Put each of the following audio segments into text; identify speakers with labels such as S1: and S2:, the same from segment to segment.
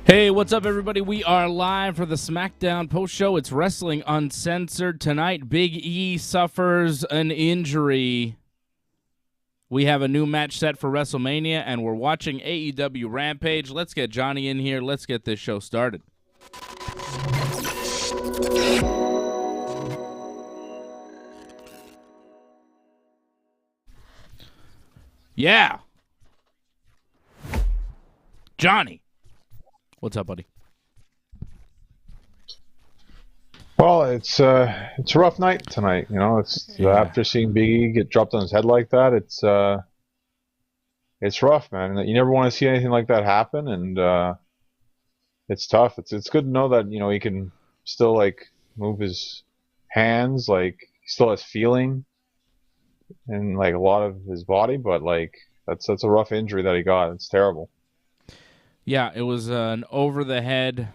S1: Hey, what's up, everybody? We are live for the Smackdown post-show. It's Wrestling Uncensored. Tonight, Big E suffers an injury. We have a new match set for Wrestlemania, and we're watching AEW Rampage. Let's get Johnny in here. Let's get this show started. Yeah. Johnny. What's up, buddy?
S2: Well, it's a rough night tonight. You know, after seeing Big E get dropped on his head like that, it's rough, man. You never want to see anything like that happen, and it's tough. It's good to know that he can still move his hands, he still has feeling in a lot of his body, but that's a rough injury that he got. It's terrible.
S1: Yeah, it was an over-the-head,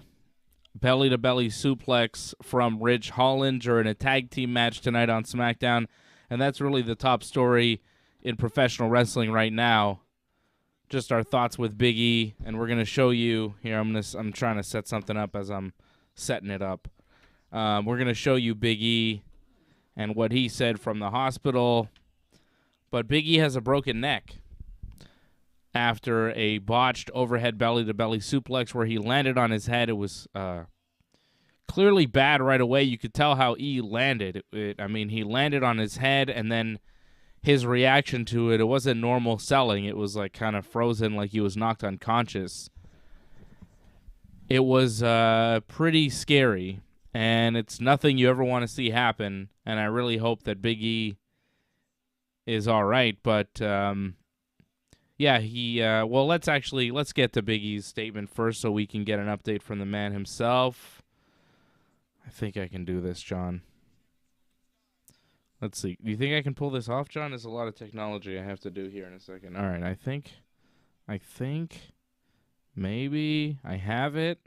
S1: belly-to-belly suplex from Ridge Holland during a tag team match tonight on SmackDown, and that's really the top story in professional wrestling right now. Just our thoughts with Big E, and we're going to show you here. I'm trying to set something up as I'm setting it up. We're going to show you Big E and what he said from the hospital, but Big E has a broken neck after a botched overhead belly-to-belly suplex where he landed on his head. It was clearly bad right away. You could tell how E landed. He landed on his head, and then his reaction to it wasn't normal selling. It was kind of frozen, like he was knocked unconscious. It was pretty scary, and it's nothing you ever want to see happen, and I really hope that Big E is all right, but yeah, let's get to Big E's statement first so we can get an update from the man himself. I think I can do this, John. Let's see. Do you think I can pull this off, John? There's a lot of technology I have to do here in a second. All right, I think maybe I have it.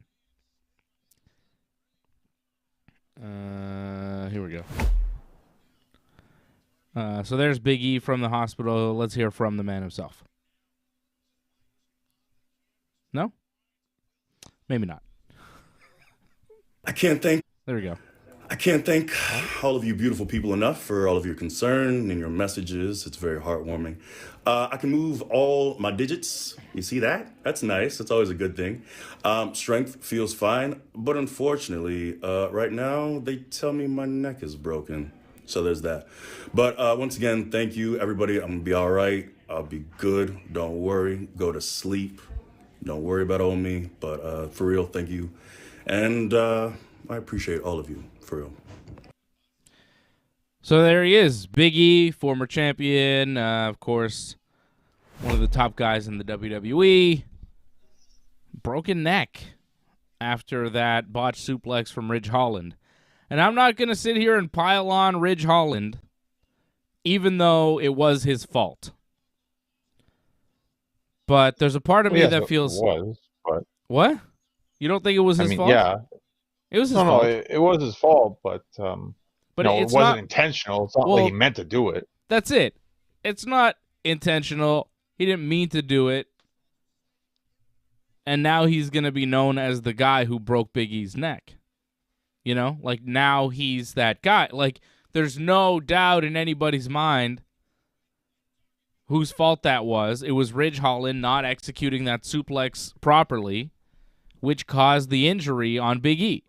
S1: Here we go. So there's Big E from the hospital. Let's hear from the man himself. No? Maybe not. There we go.
S3: I can't thank all of you beautiful people enough for all of your concern and your messages. It's very heartwarming. I can move all my digits. You see that? That's nice. That's always a good thing. Strength feels fine, but unfortunately, right now, they tell me my neck is broken. So there's that. But once again, thank you, everybody. I'm going to be all right. I'll be good. Don't worry. Go to sleep. Don't worry about old me. But for real, thank you. And I appreciate all of you. For real.
S1: So there he is, Big E, former champion, of course, one of the top guys in the WWE. Broken neck after that botched suplex from Ridge Holland. And I'm not going to sit here and pile on Ridge Holland, even though it was his fault. But there's a part of me that feels... What? You don't think it was his fault?
S2: Yeah.
S1: It was his fault.
S2: No, it was his fault, but it wasn't intentional. It's not like he meant to do it.
S1: That's it. It's not intentional. He didn't mean to do it. And now he's going to be known as the guy who broke Big E's neck. You know? Like, now he's that guy. Like, there's no doubt in anybody's mind whose fault that was. It was Ridge Holland not executing that suplex properly, which caused the injury on Big E.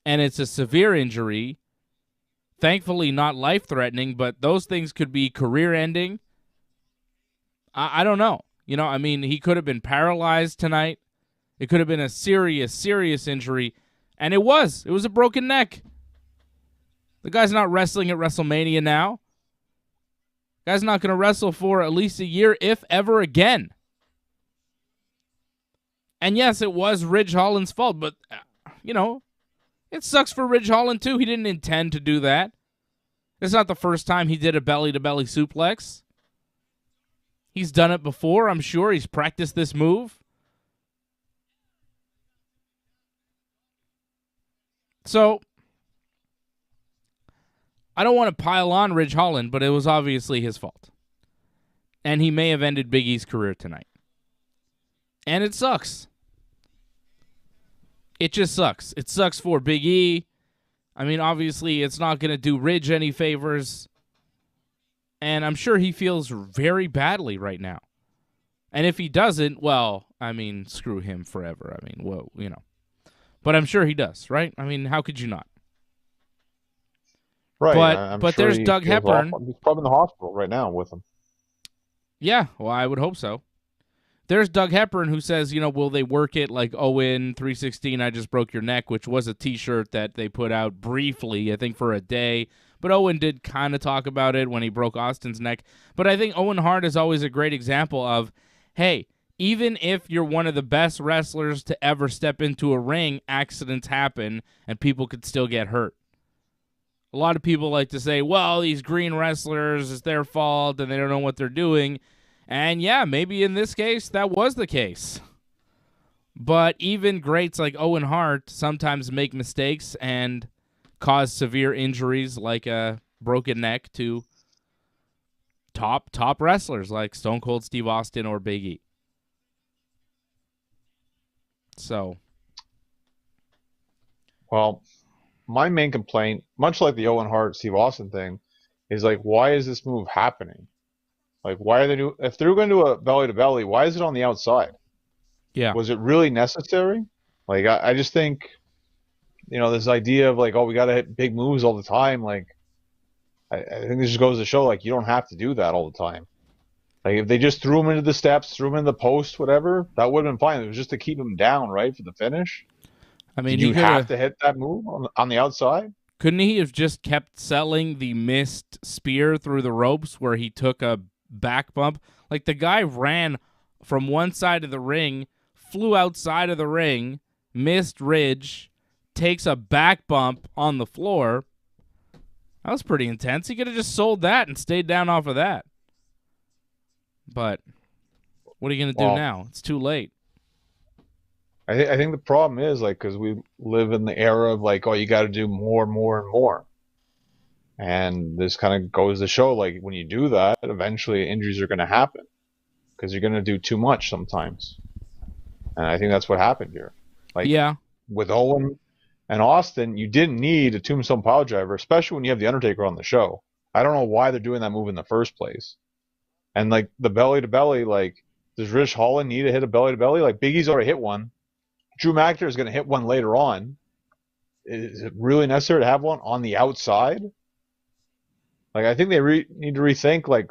S1: And it's a severe injury. Thankfully, not life-threatening, but those things could be career-ending. I don't know. You know, I mean, he could have been paralyzed tonight. It could have been a serious, serious injury. And it was. It was a broken neck. The guy's not wrestling at WrestleMania now. The guy's not going to wrestle for at least a year, if ever again. And yes, it was Ridge Holland's fault, but, you know, it sucks for Ridge Holland, too. He didn't intend to do that. It's not the first time he did a belly-to-belly suplex. He's done it before, I'm sure. He's practiced this move. So, I don't want to pile on Ridge Holland, but it was obviously his fault. And he may have ended Big E's career tonight. And it sucks. It just sucks. It sucks for Big E. I mean, obviously, it's not going to do Ridge any favors. And I'm sure he feels very badly right now. And if he doesn't, well, I mean, screw him forever. I mean, well, you know. But I'm sure he does, right? I mean, how could you not?
S2: Right.
S1: But
S2: sure
S1: there's Doug Hepburn.
S2: He's probably in the hospital right now with him.
S1: Yeah, well, I would hope so. There's Doug Hepburn who says, you know, will they work it like Owen 316, I just broke your neck, which was a T-shirt that they put out briefly, I think for a day. But Owen did kind of talk about it when he broke Austin's neck. But I think Owen Hart is always a great example of, hey, even if you're one of the best wrestlers to ever step into a ring, accidents happen and people could still get hurt. A lot of people like to say, well, these green wrestlers, it's their fault and they don't know what they're doing. And yeah, maybe in this case, that was the case. But even greats like Owen Hart sometimes make mistakes and cause severe injuries like a broken neck to top wrestlers like Stone Cold Steve Austin or Big E. So.
S2: Well, my main complaint, much like the Owen Hart Steve Austin thing, is like, why is this move happening? Like, why are they if they're going to do a belly to belly, why is it on the outside?
S1: Yeah.
S2: Was it really necessary? Like, I just think, you know, this idea of like, oh, we got to hit big moves all the time. Like, I think this just goes to show, like, you don't have to do that all the time. Like, if they just threw him into the steps, threw him in the post, whatever, that would have been fine. It was just to keep him down, right, for the finish.
S1: I mean,
S2: did you have to hit that move on the outside?
S1: Couldn't he have just kept selling the missed spear through the ropes where he took a back bump? Like, the guy ran from one side of the ring, flew outside of the ring, missed Ridge, takes a back bump on the floor. That was pretty intense. He could have just sold that and stayed down off of that. But what are you going to do now? It's too late.
S2: I think the problem is like because we live in the era of like, oh, you got to do more, more, and more, and this kind of goes to show like when you do that, eventually injuries are going to happen because you're going to do too much sometimes, and I think that's what happened here. Like
S1: Yeah.
S2: with Owen and Austin, you didn't need a tombstone pile driver, especially when you have the Undertaker on the show. I don't know why they're doing that move in the first place. And like the belly to belly, like does Rich Holland need to hit a belly to belly? Like Big E's already hit one. Drew McIntyre is going to hit one later on. Is it really necessary to have one on the outside? Like I think they need to rethink like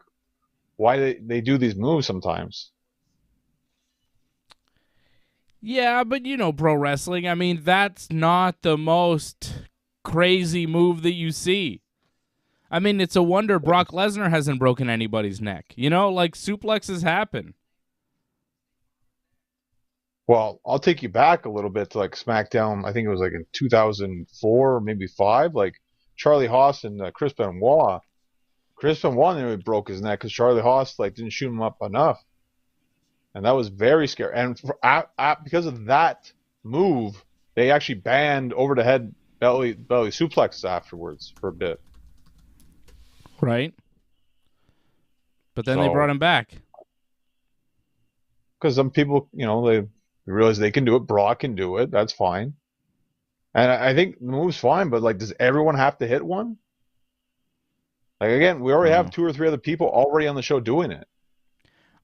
S2: why they do these moves sometimes.
S1: Yeah, but you know pro wrestling. I mean, that's not the most crazy move that you see. I mean, it's a wonder Brock Lesnar hasn't broken anybody's neck. You know, like suplexes happen.
S2: Well, I'll take you back a little bit to like SmackDown. I think it was like in 2004 or maybe 5. Like Charlie Haas and Chris Benoit. Chris Benoit nearly broke his neck because Charlie Haas like didn't shoot him up enough, and that was very scary. And because of that move, they actually banned over the head belly suplexes afterwards for a bit.
S1: Right. But then they brought him back.
S2: Because some people, you know, they realize they can do it. Brock can do it. That's fine. And I think the move's fine, but like, does everyone have to hit one? Like, again, we already have 2 or 3 other people already on the show doing it.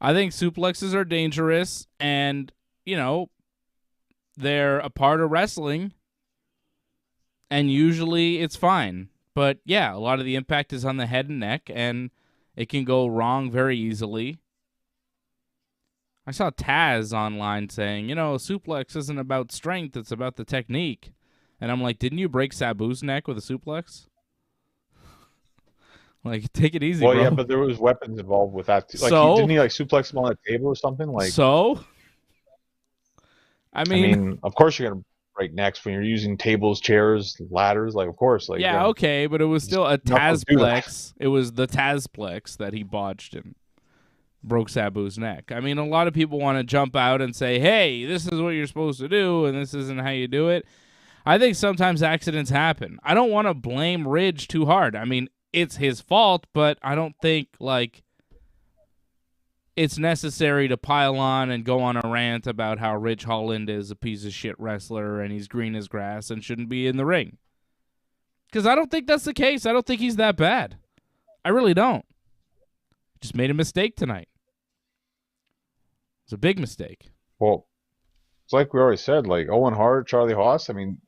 S1: I think suplexes are dangerous, and, you know, they're a part of wrestling, and usually it's fine. But, yeah, a lot of the impact is on the head and neck, and it can go wrong very easily. I saw Taz online saying, you know, a suplex isn't about strength, it's about the technique. And I'm like, didn't you break Sabu's neck with a suplex? Like, take it easy,
S2: well,
S1: bro.
S2: yeah, but there was weapons involved with that too. Like,
S1: So?
S2: didn't he like suplex him on a table or something? Like,
S1: So? I mean,
S2: of course you're gonna break necks when you're using tables, chairs, ladders. Like, of course, like
S1: yeah, okay, but it was still a
S2: Knuckles do that.
S1: Tazplex. It was the Tazplex that he botched and broke Sabu's neck. I mean, a lot of people want to jump out and say, hey, this is what you're supposed to do, and this isn't how you do it. I think sometimes accidents happen. I don't want to blame Ridge too hard. I mean, it's his fault, but I don't think, like, it's necessary to pile on and go on a rant about how Ridge Holland is a piece of shit wrestler and he's green as grass and shouldn't be in the ring. Because I don't think that's the case. I don't think he's that bad. I really don't. Just made a mistake tonight. It's a big mistake.
S2: Well, it's like we already said, like Owen Hart, Charlie Haas. I mean,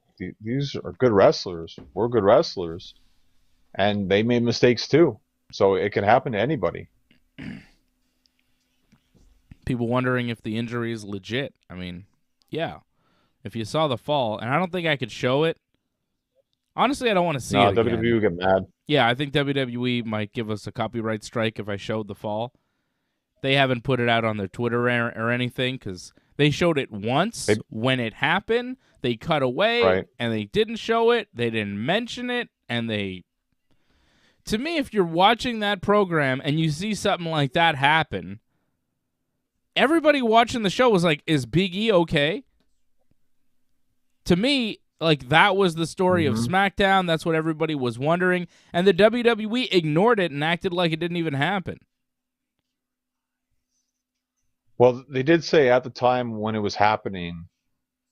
S2: these are good wrestlers. We're good wrestlers, and they made mistakes too. So it can happen to anybody.
S1: People wondering if the injury is legit. I mean, yeah. If you saw the fall, and I don't think I could show it. Honestly, I don't want to see it again.
S2: WWE would get mad.
S1: Yeah, I think WWE might give us a copyright strike if I showed the fall. They haven't put it out on their Twitter or anything because they showed it once when it happened. They cut away, and they didn't show it. They didn't mention it, and they... To me, if you're watching that program and you see something like that happen, everybody watching the show was like, is Big E okay? To me, like, that was the story of SmackDown. That's what everybody was wondering. And the WWE ignored it and acted like it didn't even happen.
S2: Well, they did say at the time when it was happening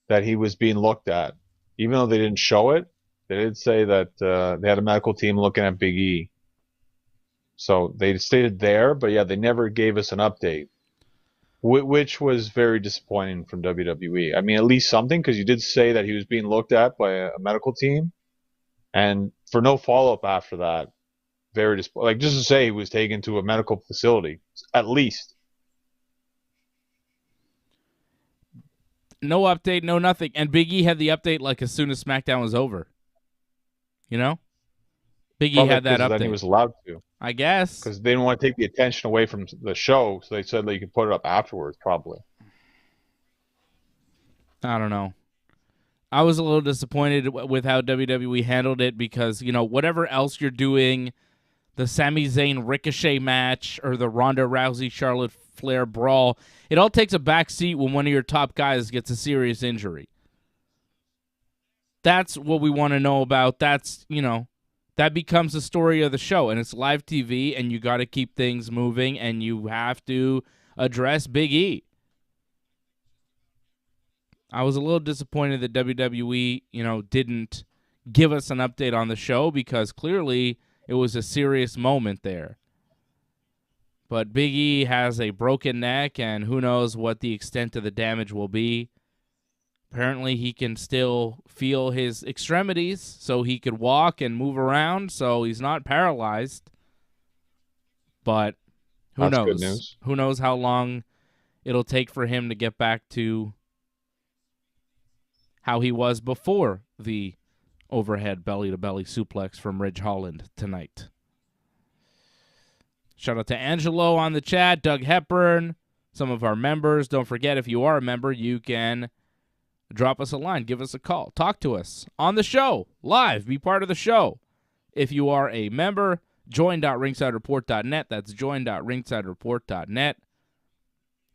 S2: that he was being looked at. Even though they didn't show it, they did say that they had a medical team looking at Big E. So they stated there, but yeah, they never gave us an update, which was very disappointing from WWE. I mean, at least something, because you did say that he was being looked at by a medical team, and for no follow-up after that, very disappointing. Like, just to say he was taken to a medical facility, at least.
S1: No update, no nothing. And Big E had the update like as soon as SmackDown was over. You know? Big E had that update.
S2: Then he was allowed to.
S1: I guess.
S2: Because they didn't want to take the attention away from the show, so they said that you could put it up afterwards, probably.
S1: I don't know. I was a little disappointed with how WWE handled it because, you know, whatever else you're doing, the Sami Zayn Ricochet match or the Ronda Rousey Charlotte Flair brawl. It all takes a back seat when one of your top guys gets a serious injury. That's what we want to know about. That's, that becomes the story of the show, and it's live TV, and you got to keep things moving, and you have to address Big E. I was a little disappointed that WWE, didn't give us an update on the show because clearly it was a serious moment there. But Big E has a broken neck, and who knows what the extent of the damage will be. Apparently, he can still feel his extremities, so he could walk and move around, so he's not paralyzed. But who knows?
S2: Good news.
S1: Who knows how long it'll take for him to get back to how he was before the overhead belly-to-belly suplex from Ridge Holland tonight. Shout out to Angelo on the chat, Doug Hepburn, some of our members. Don't forget, if you are a member, you can drop us a line, give us a call, talk to us on the show, live, be part of the show. If you are a member, join.ringsidereport.net. That's join.ringsidereport.net.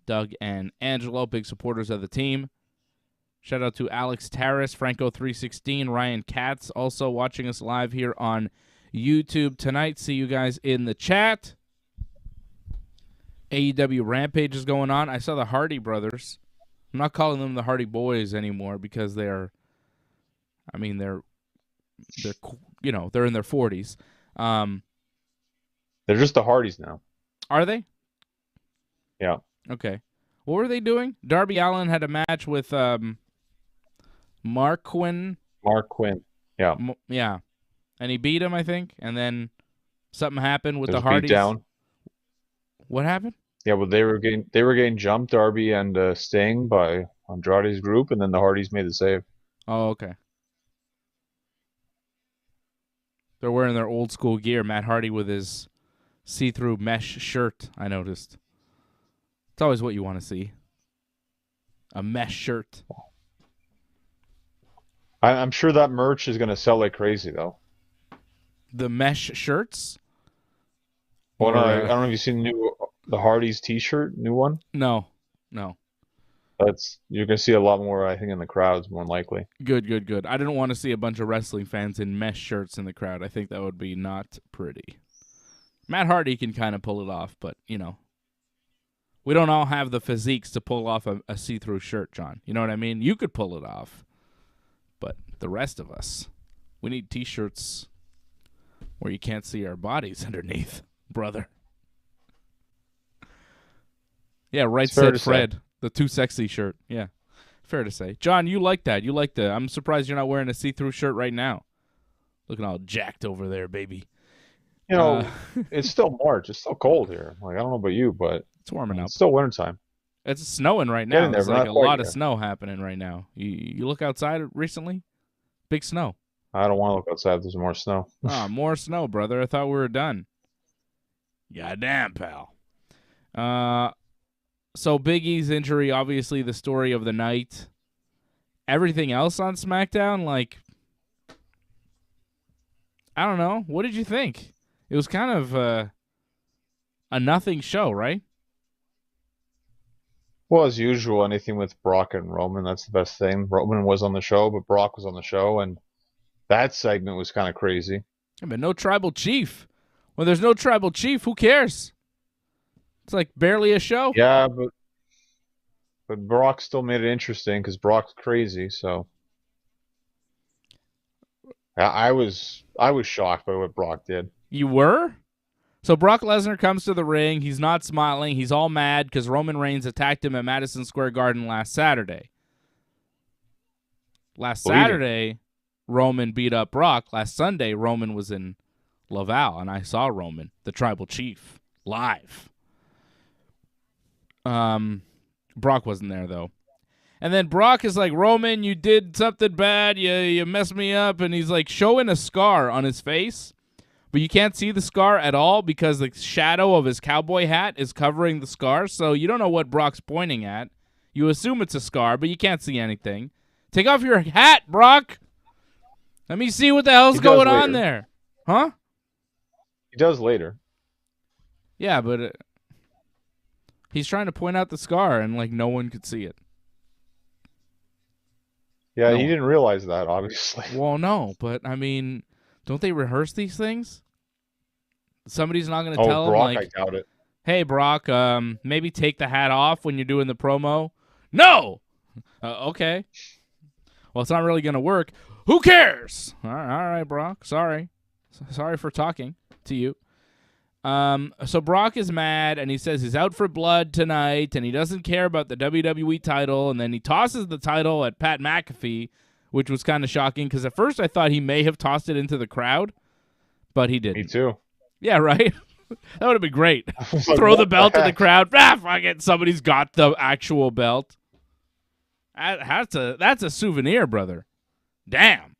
S1: Doug and Angelo, big supporters of the team. Shout out to Alex Tarras, Franco316, Ryan Katz, also watching us live here on YouTube tonight. See you guys in the chat. AEW Rampage is going on. I saw the Hardy brothers. I'm not calling them the Hardy Boys anymore because they're in their 40s.
S2: They're just the Hardys now.
S1: Are they?
S2: Yeah.
S1: Okay. What were they doing? Darby Allin had a match with Mark Quinn.
S2: Yeah.
S1: Yeah. And he beat him, I think. And then something happened with the Hardys.
S2: Beat down.
S1: What happened?
S2: Yeah, well, they were getting jumped, Darby and Sting, by Andrade's group, and then the Hardys made the save.
S1: Oh, okay. They're wearing their old school gear. Matt Hardy with his see-through mesh shirt, I noticed. It's always what you want to see. A mesh shirt.
S2: I'm sure that merch is going to sell like crazy, though.
S1: The mesh shirts?
S2: Well, I don't know if you've seen the Hardys T-shirt, new one.
S1: No.
S2: You're going to see a lot more, I think, in the crowds, more than likely.
S1: Good. I didn't want to see a bunch of wrestling fans in mesh shirts in the crowd. I think that would be not pretty. Matt Hardy can kind of pull it off, but, we don't all have the physiques to pull off a see-through shirt, John. You know what I mean? You could pull it off, but the rest of us, we need T-shirts where you can't see our bodies underneath, brother. Yeah, right, said Fred. The too sexy shirt. Yeah, fair to say. John, you like that. I'm surprised you're not wearing a see-through shirt right now. Looking all jacked over there, baby.
S2: It's still March. It's still cold here. Like, I don't know about you, but
S1: it's warming up.
S2: It's still wintertime.
S1: It's snowing right now. There's like a lot of snow happening right now. You look outside recently? Big snow.
S2: I don't want to look outside. There's more snow.
S1: More snow, brother. I thought we were done. Goddamn, pal. So Big E's injury, obviously the story of the night. Everything else on SmackDown, I don't know. What did you think? It was kind of a nothing show, right?
S2: Well, as usual, anything with Brock and Roman, that's the best thing. Roman was on the show, but Brock was on the show, and that segment was kind of crazy.
S1: Yeah, but no tribal chief. When there's no tribal chief, who cares? It's like barely a show.
S2: Yeah, but Brock still made it interesting because Brock's crazy. So I was shocked by what Brock did.
S1: You were? So Brock Lesnar comes to the ring. He's not smiling. He's all mad because Roman Reigns attacked him at Madison Square Garden last Saturday. Saturday, Roman beat up Brock. Last Sunday, Roman was in Laval, and I saw Roman, the tribal chief, live. Brock wasn't there, though. And then Brock is like, Roman, you did something bad. You messed me up. And he's like showing a scar on his face. But you can't see the scar at all because the shadow of his cowboy hat is covering the scar. So you don't know what Brock's pointing at. You assume it's a scar, but you can't see anything. Take off your hat, Brock. Let me see what the hell's going on there. Huh?
S2: He does later.
S1: Yeah, but He's trying to point out the scar, and like no one could see it.
S2: Yeah,
S1: No.
S2: he didn't realize that, obviously.
S1: Well, no, but I mean, don't they rehearse these things? Somebody's not going to tell him,
S2: Brock,
S1: like,
S2: I doubt it.
S1: hey, Brock, maybe take the hat off when you're doing the promo. No! Okay. Well, it's not really going to work. Who cares? All right, Brock. Sorry for talking to you. So Brock is mad, and he says he's out for blood tonight, and he doesn't care about the WWE title, and then he tosses the title at Pat McAfee, which was kind of shocking, because at first I thought he may have tossed it into the crowd, but he didn't.
S2: Me too.
S1: Yeah, right? That would have been great. Throw the belt in the crowd. Fuck it. Somebody's got the actual belt. That's a souvenir, brother. Damn.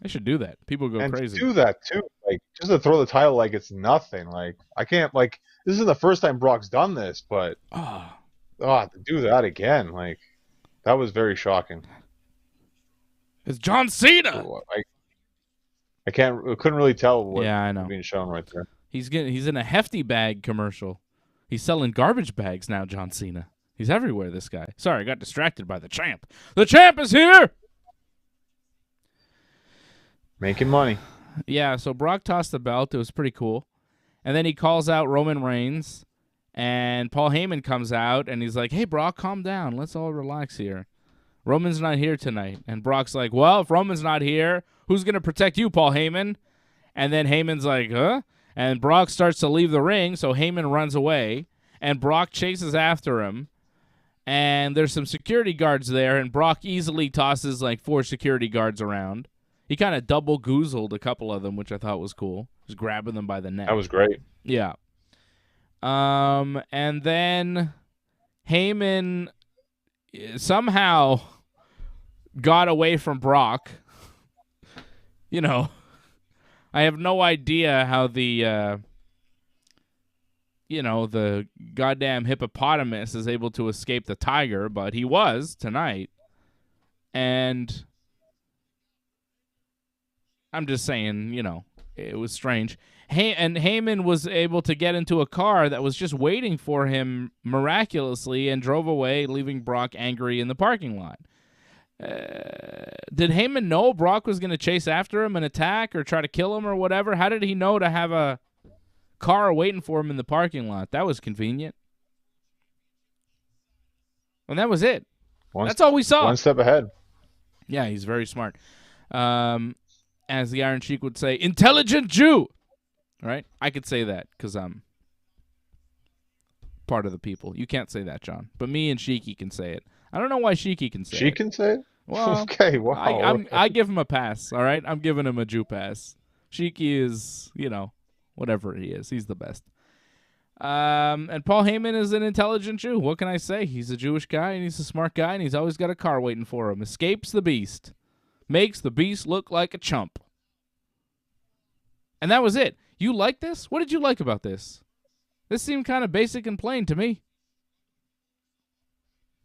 S1: I should do that. People go crazy.
S2: Do that too. Like, just to throw the title like it's nothing. Like, I can't, like, this isn't the first time Brock's done this, but to do that again, like, that was very shocking.
S1: It's John Cena.
S2: I couldn't really tell what
S1: I know.
S2: was being shown right there.
S1: He's in a hefty bag commercial. He's selling garbage bags now, John Cena. He's everywhere, this guy. Sorry, I got distracted by the champ. The champ is here!
S2: Making money.
S1: Yeah, so Brock tossed the belt. It was pretty cool. And then he calls out Roman Reigns, and Paul Heyman comes out, and he's like, hey, Brock, calm down. Let's all relax here. Roman's not here tonight. And Brock's like, well, if Roman's not here, who's going to protect you, Paul Heyman? And then Heyman's like, huh? And Brock starts to leave the ring, so Heyman runs away, and Brock chases after him. And there's some security guards there, and Brock easily tosses like 4 security guards around. He kind of double goozled a couple of them, which I thought was cool. Just grabbing them by the neck.
S2: That was great.
S1: Yeah. And then Heyman somehow got away from Brock. You know, I have no idea how the goddamn hippopotamus is able to escape the tiger, but he was tonight. And I'm just saying, it was strange. And Heyman was able to get into a car that was just waiting for him miraculously and drove away, leaving Brock angry in the parking lot. Did Heyman know Brock was going to chase after him and attack or try to kill him or whatever? How did he know to have a car waiting for him in the parking lot? That was convenient. And that was it. That's all we saw.
S2: One step ahead.
S1: Yeah, he's very smart. As the Iron Sheik would say, intelligent Jew. Right? I could say that because I'm part of the people. You can't say that, John. But me and Sheiky can say it. I don't know why Sheiky can say it.
S2: She can say it?
S1: Well,
S2: okay, wow.
S1: I give him a pass, all right? I'm giving him a Jew pass. Sheiky is, whatever he is. He's the best. And Paul Heyman is an intelligent Jew. What can I say? He's a Jewish guy, and he's a smart guy, and he's always got a car waiting for him. Escapes the beast. Makes the beast look like a chump. And that was it. You like this? What did you like about this? This seemed kind of basic and plain to me.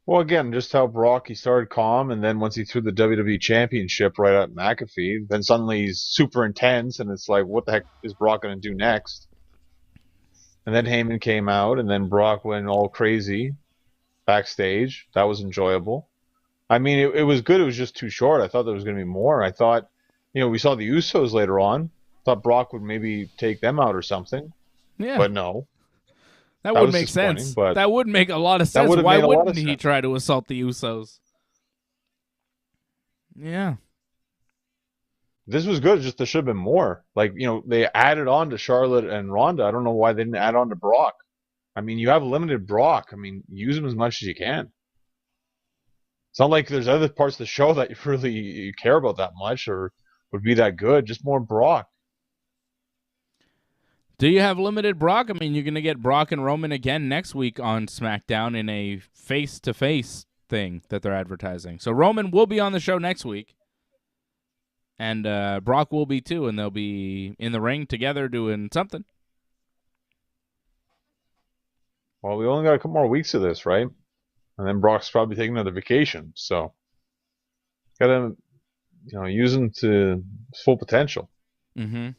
S2: Well, again, just how Brock, he started calm, and then once he threw the WWE Championship right at McAfee, then suddenly he's super intense, and it's like, what the heck is Brock going to do next? And then Heyman came out, and then Brock went all crazy backstage. That was enjoyable. I mean, it was good. It was just too short. I thought there was going to be more. I thought, we saw the Usos later on. Thought Brock would maybe take them out or something.
S1: Yeah.
S2: But no.
S1: That would make sense. That would make a lot of sense. Why wouldn't he try to assault the Usos? Yeah.
S2: This was good. Just there should have been more. Like, they added on to Charlotte and Ronda. I don't know why they didn't add on to Brock. I mean, you have limited Brock. I mean, use him as much as you can. It's not like there's other parts of the show that you care about that much or would be that good. Just more Brock.
S1: Do you have limited Brock? I mean, you're going to get Brock and Roman again next week on SmackDown in a face-to-face thing that they're advertising. So Roman will be on the show next week. And Brock will be too, and they'll be in the ring together doing something.
S2: Well, we only got a couple more weeks of this, right? And then Brock's probably taking another vacation. So, got to, use him to his full potential.
S1: Mm-hmm.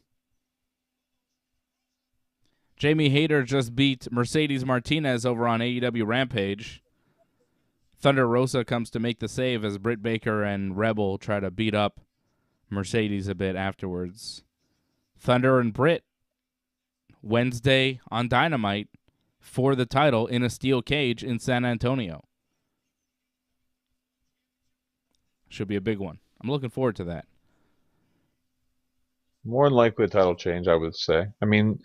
S1: Jamie Hayter just beat Mercedes Martinez over on AEW Rampage. Thunder Rosa comes to make the save as Britt Baker and Rebel try to beat up Mercedes a bit afterwards. Thunder and Britt Wednesday on Dynamite for the title in a steel cage in San Antonio. Should be a big one. I'm looking forward to that.
S2: More than likely a title change, I would say. I mean,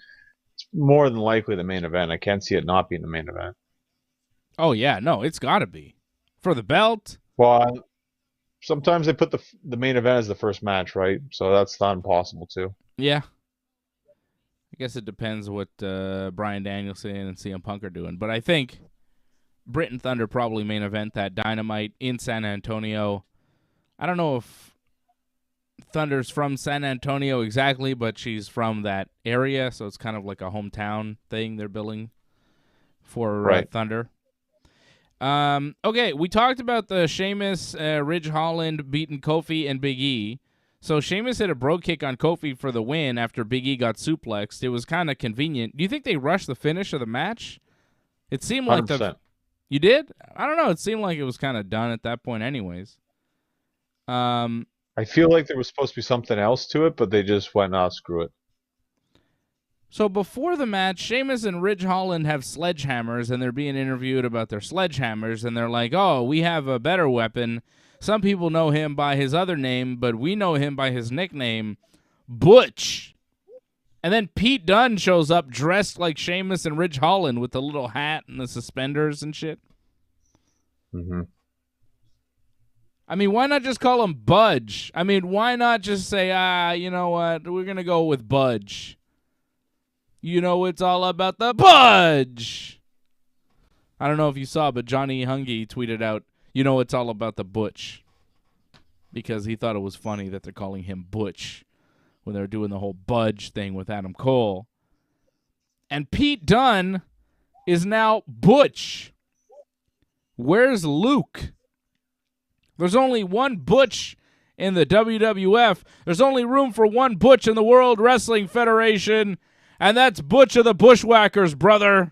S2: it's more than likely the main event. I can't see it not being the main event.
S1: Oh, yeah. No, it's got to be. For the belt.
S2: Well, sometimes they put the main event as the first match, right? So that's not impossible, too.
S1: Yeah. I guess it depends what Bryan Danielson and CM Punk are doing. But I think Britt and Thunder probably main event that Dynamite in San Antonio. I don't know if Thunder's from San Antonio exactly, but she's from that area, so it's kind of like a hometown thing they're billing for Thunder. Okay, we talked about the Sheamus, Ridge Holland beating Kofi and Big E. So Sheamus hit a bro kick on Kofi for the win after Big E got suplexed. It was kind of convenient. Do you think they rushed the finish of the match? It seemed like
S2: 100%.
S1: You did? I don't know. It seemed like it was kind of done at that point anyways.
S2: I feel like there was supposed to be something else to it, but they just went, nah, screw it.
S1: So before the match, Sheamus and Ridge Holland have sledgehammers, and they're being interviewed about their sledgehammers, and they're like, oh, we have a better weapon. Some people know him by his other name, but we know him by his nickname, Butch. And then Pete Dunne shows up dressed like Sheamus and Ridge Holland with the little hat and the suspenders and shit.
S2: Mm-hmm.
S1: I mean, why not just call him Budge? I mean, why not just say, you know what, we're going to go with Budge. You know it's all about the Budge. I don't know if you saw, but Johnny Hungy tweeted out, you know it's all about the Butch. Because he thought it was funny that they're calling him Butch when they're doing the whole Budge thing with Adam Cole. And Pete Dunne is now Butch. Where's Luke? There's only one Butch in the WWF. There's only room for one Butch in the World Wrestling Federation, and that's Butch of the Bushwhackers, brother.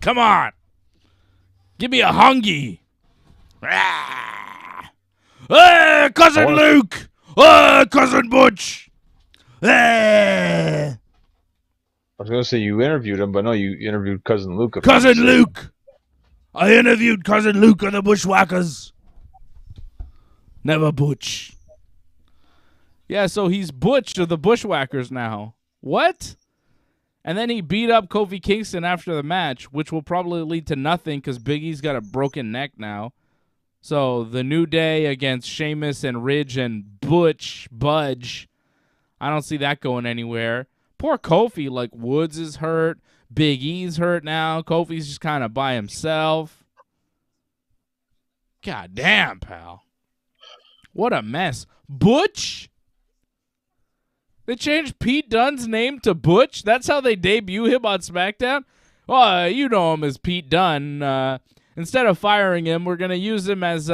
S1: Come on. Give me a hungy. Ah. Hey, Cousin Luke. Oh, Cousin Butch. Ah.
S2: I was going to say you interviewed him, but no, you interviewed Cousin Luke.
S1: Cousin Luke. I interviewed Cousin Luke of the Bushwhackers. Never Butch. Yeah, so he's Butch of the Bushwhackers now. What? And then he beat up Kofi Kingston after the match, which will probably lead to nothing because Big E's got a broken neck now. So the New Day against Sheamus and Ridge and Budge. I don't see that going anywhere. Poor Kofi, like Woods is hurt. Big E's hurt now. Kofi's just kind of by himself. God damn, pal. What a mess. Butch? They changed Pete Dunne's name to Butch? That's how they debut him on SmackDown? Well, you know him as Pete Dunne. Instead of firing him, we're going to use him as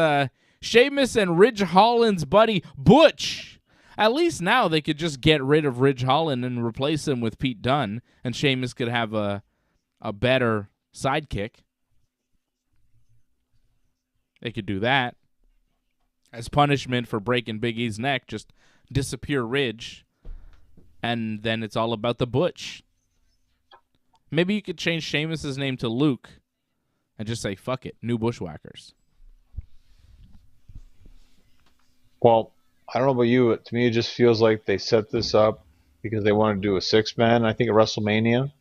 S1: Sheamus and Ridge Holland's buddy, Butch. At least now they could just get rid of Ridge Holland and replace him with Pete Dunne, and Sheamus could have a better sidekick. They could do that. As punishment for breaking Big E's neck, just disappear Ridge. And then it's all about the Butch. Maybe you could change Sheamus's name to Luke and just say, fuck it, new Bushwhackers.
S2: Well, I don't know about you, but to me it just feels like they set this up because they want to do a six-man, I think, at WrestleMania.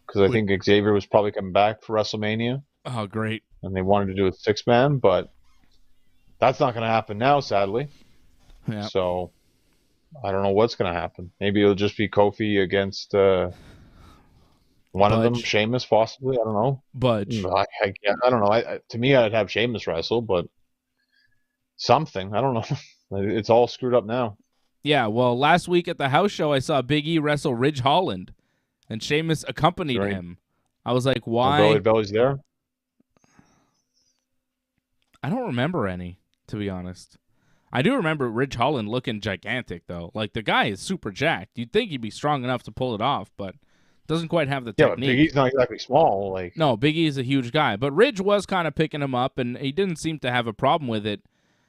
S2: Because I think Xavier was probably coming back for WrestleMania.
S1: Oh, great.
S2: And they wanted to do a six-man, but that's not going to happen now, sadly.
S1: Yeah.
S2: So I don't know what's going to happen. Maybe it'll just be Kofi against one of them, Sheamus, possibly. I don't know.
S1: Budge.
S2: I don't know. To me, I'd have Sheamus wrestle, but something. I don't know. It's all screwed up now.
S1: Yeah, well, last week at the house show, I saw Big E wrestle Ridge Holland, and Sheamus accompanied him. I was like, why?
S2: Belly's there?
S1: I don't remember any, to be honest. I do remember Ridge Holland looking gigantic, though. Like, the guy is super jacked. You'd think he'd be strong enough to pull it off, but doesn't quite have the
S2: Yeah, but Big
S1: technique.
S2: E's not exactly small. Like,
S1: No, Big E's a huge guy. But Ridge was kind of picking him up, and he didn't seem to have a problem with it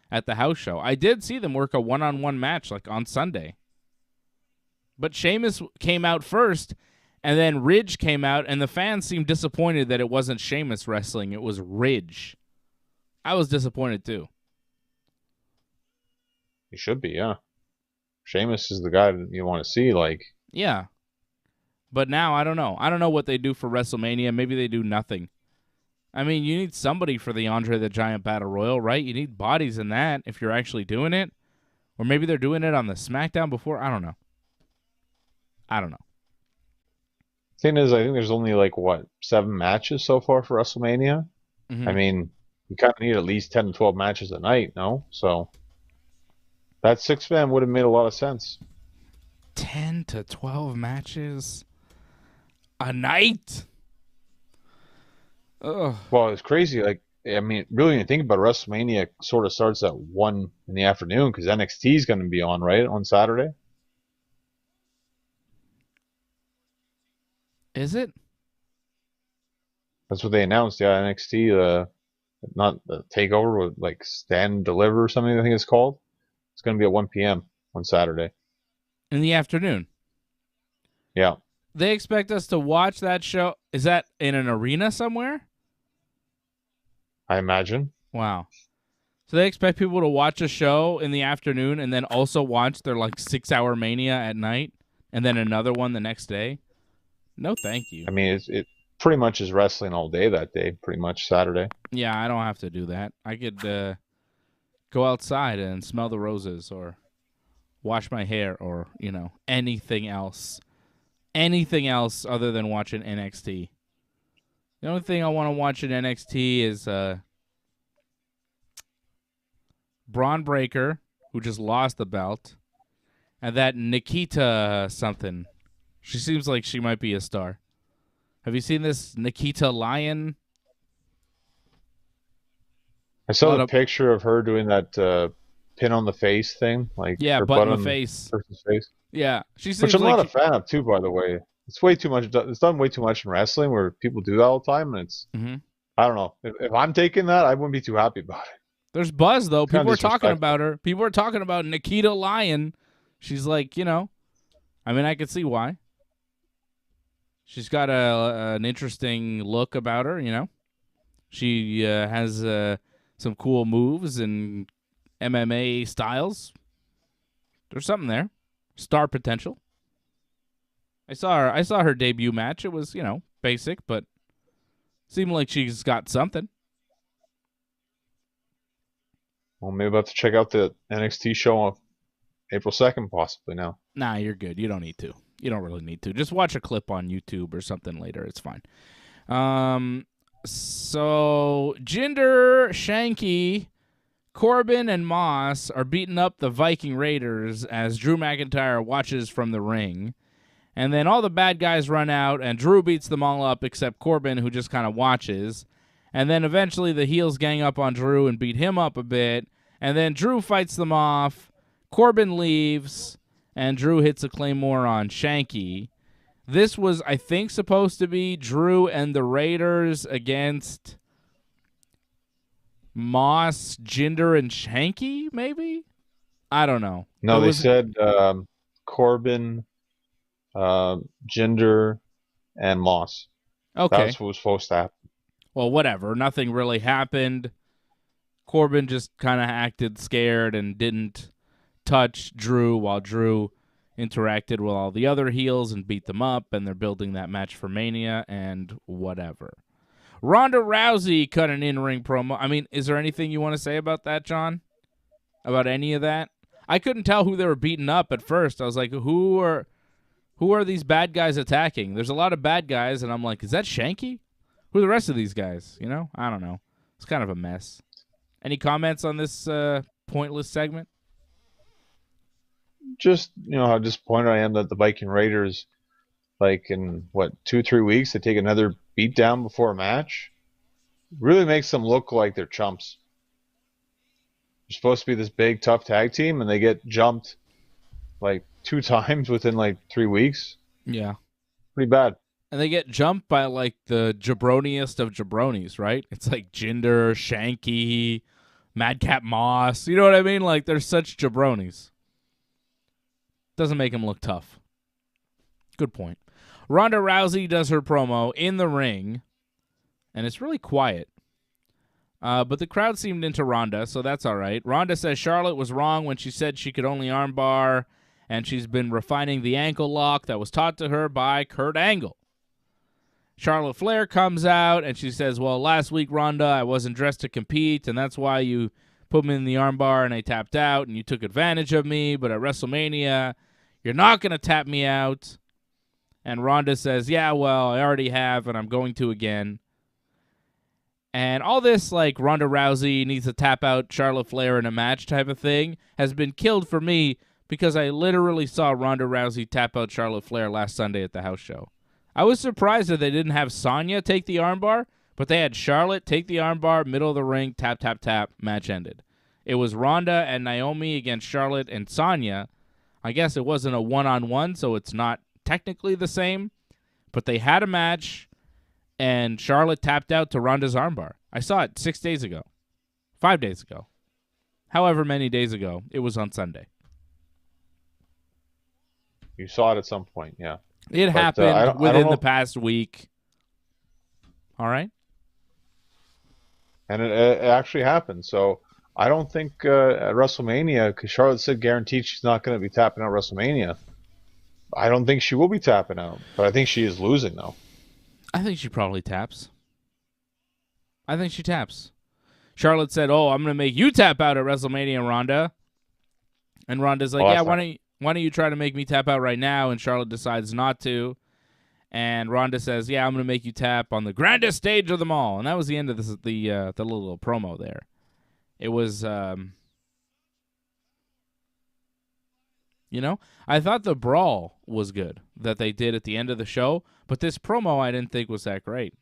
S1: at the house show. I did see them work a one-on-one match, like, on Sunday. But Sheamus came out first, and then Ridge came out, and the fans seemed disappointed that it wasn't Sheamus wrestling. It was Ridge. I was disappointed, too.
S2: he should be, yeah. Sheamus is the guy that you want to see. Like,
S1: Yeah. But now, I don't know. I don't know what they do for WrestleMania. Maybe they do nothing. I mean, you need somebody for the Andre the Giant Battle Royal, right? You need bodies in that if you're actually doing it. Or maybe they're doing it on the SmackDown before. I don't know.
S2: thing is, I think there's only like, what, 7 matches so far for WrestleMania?
S1: Mhm.
S2: I mean, you kind of need at least 10 to 12 matches a night, no? So that 6-man would have made a lot of sense.
S1: 10 to 12 matches a night? Ugh.
S2: Well, it's crazy. Like, I mean, really, when you think about it, WrestleMania sort of starts at 1 in the afternoon because NXT is going to be on, right, on Saturday?
S1: Is it?
S2: That's what they announced. Yeah, NXT, not the takeover, with like Stand and Deliver or something, I think it's called. It's going to be at 1 p.m. on Saturday.
S1: In the afternoon.
S2: Yeah.
S1: They expect us to watch that show. Is that in an arena somewhere?
S2: I imagine.
S1: Wow. So they expect people to watch a show in the afternoon and then also watch their like 6-hour Mania at night and then another one the next day? No, thank you.
S2: I mean, it pretty much is wrestling all day that day, pretty much Saturday.
S1: Yeah, I don't have to do that. I could go outside and smell the roses or wash my hair or, anything else. Anything else other than watching NXT. The only thing I want to watch in NXT is Braun Breaker, who just lost the belt, and that Nikita something. She seems like she might be a star. Have you seen this Nikita Lion?
S2: I saw the picture of her doing that pin on the face thing, like her
S1: butt in the
S2: on
S1: face.
S2: Person's face.
S1: Yeah, she seems
S2: Which I'm
S1: like
S2: not a fan of too, by the way. It's way too much. It's done way too much in wrestling where people do that all the time, and it's.
S1: Mm-hmm.
S2: I don't know. If I'm taking that, I wouldn't be too happy about it.
S1: There's buzz though.
S2: It's kinda
S1: People are talking
S2: disrespectful.
S1: about her. People are talking about Nikita Lion. She's like, I mean, I could see why. She's got an interesting look about her, She has some cool moves and MMA styles. There's something there. Star potential. I saw her debut match. It was, basic, but seemed like she's got something.
S2: Well, maybe about to check out the NXT show on April 2nd, possibly now.
S1: Nah, you're good. You don't need to. You don't really need to. Just watch a clip on YouTube or something later. It's fine. So Jinder, Shanky, Corbin, and Moss are beating up the Viking Raiders as Drew McIntyre watches from the ring. And then all the bad guys run out, and Drew beats them all up except Corbin, who just kind of watches. And then eventually the heels gang up on Drew and beat him up a bit. And then Drew fights them off. Corbin leaves, and Drew hits a Claymore on Shanky. This was, I think, supposed to be Drew and the Raiders against Moss, Jinder, and Shanky, maybe? I don't know.
S2: No, they said Corbin, Jinder, and Moss.
S1: Okay.
S2: That's what was supposed to happen.
S1: Well, whatever. Nothing really happened. Corbin just kind of acted scared and didn't touch Drew while Drew interacted with all the other heels and beat them up, and they're building that match for Mania and whatever. Ronda Rousey cut an in-ring promo. I mean, is there anything you want to say about that, John? About any of that? I couldn't tell who they were beating up at first. I was like, who are these bad guys attacking? There's a lot of bad guys, and I'm like, is that Shanky? Who are the rest of these guys? I don't know. It's kind of a mess. Any comments on this pointless segment?
S2: Just, how disappointed I am that the Viking Raiders, like in, 2-3 weeks, they take another beat down before a match. Really makes them look like they're chumps. They're supposed to be this big, tough tag team, and they get jumped like 2 times within like 3 weeks.
S1: Yeah.
S2: Pretty bad.
S1: And they get jumped by like the jabroniest of jabronis, right? It's like Jinder, Shanky, Madcap Moss. You know what I mean? Like they're such jabronis. Doesn't make them look tough. Good point. Ronda Rousey does her promo in the ring, and it's really quiet. But the crowd seemed into Ronda, so that's all right. Ronda says Charlotte was wrong when she said she could only armbar, and she's been refining the ankle lock that was taught to her by Kurt Angle. Charlotte Flair comes out, and she says, well, last week, Ronda, I wasn't dressed to compete, and that's why you put me in the armbar, and I tapped out, and you took advantage of me, but at WrestleMania, you're not going to tap me out. And Ronda says, yeah, well, I already have, and I'm going to again. And all this, like, Ronda Rousey needs to tap out Charlotte Flair in a match type of thing has been killed for me because I literally saw Ronda Rousey tap out Charlotte Flair last Sunday at the house show. I was surprised that they didn't have Sonya take the armbar, but they had Charlotte take the armbar, middle of the ring, tap, tap, tap, match ended. It was Ronda and Naomi against Charlotte and Sonya. I guess it wasn't a one-on-one, so it's not technically the same, but they had a match, and Charlotte tapped out to Ronda's armbar. I saw it 6 days ago. 5 days ago. However many days ago. It was on Sunday.
S2: You saw it at some point, yeah.
S1: It happened within the past week. All right?
S2: And it actually happened. So I don't think at WrestleMania, because Charlotte said guaranteed she's not going to be tapping out WrestleMania. I don't think she will be tapping out. But I think she is losing, though.
S1: I think she probably taps. I think she taps. Charlotte said, oh, I'm going to make you tap out at WrestleMania, Ronda. And Ronda's like, yeah, why don't you try to make me tap out right now? And Charlotte decides not to. And Ronda says, yeah, I'm going to make you tap on the grandest stage of them all. And that was the end of the little promo there. It was, I thought the brawl was good that they did at the end of the show. But this promo I didn't think was that great.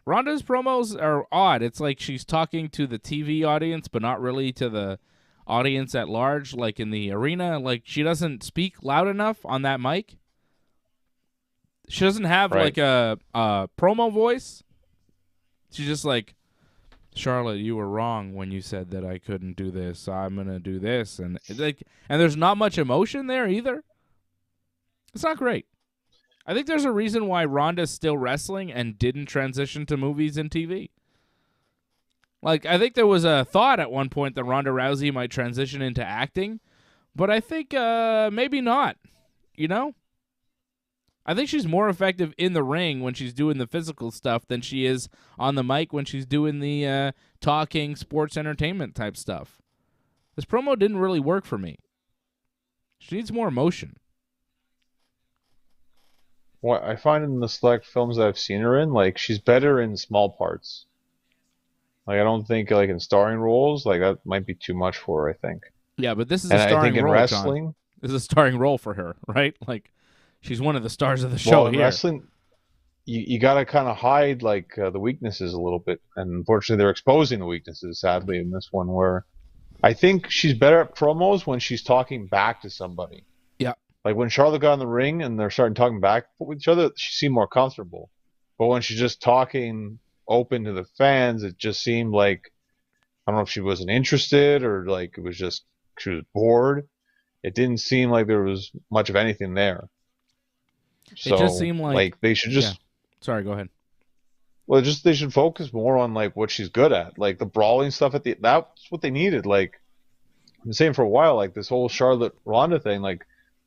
S1: Ronda's promos are odd. It's like she's talking to the TV audience, but not really to the audience at large, like in the arena. Like, she doesn't speak loud enough on that mic. She doesn't have like a promo voice. She's just like, Charlotte, you were wrong when you said that I couldn't do this. I'm gonna do this, and there's not much emotion there either. It's not great. I think there's a reason why Ronda's still wrestling and didn't transition to movies and TV. Like, I think there was a thought at one point that Ronda Rousey might transition into acting, but I think maybe not, I think she's more effective in the ring when she's doing the physical stuff than she is on the mic when she's doing the talking sports entertainment type stuff. This promo didn't really work for me. She needs more emotion.
S2: What I find in the select films that I've seen her in, like, she's better in small parts. Like, I don't think, like, in starring roles, like, that might be too much for her, I think.
S1: Yeah, but this is a starring role,
S2: I think in wrestling...
S1: John. This is a starring role for her, right? Like, she's one of the stars of the show
S2: in
S1: here.
S2: Wrestling, you got to kind of hide, like, the weaknesses a little bit. And unfortunately, they're exposing the weaknesses, sadly, in this one, where I think she's better at promos when she's talking back to somebody.
S1: Yeah.
S2: Like, when Charlotte got in the ring and they're starting talking back with each other, she seemed more comfortable. But when she's just talking open to the fans, it just seemed like, I don't know if she wasn't interested or, like, it was just she was bored. It didn't seem like there was much of anything there. So,
S1: it just seemed like
S2: they should just...
S1: Yeah. Sorry, go ahead.
S2: Well, they should focus more on, like, what she's good at. Like, the brawling stuff that's what they needed. Like, I've been saying for a while, like, this whole Charlotte Ronda thing, like,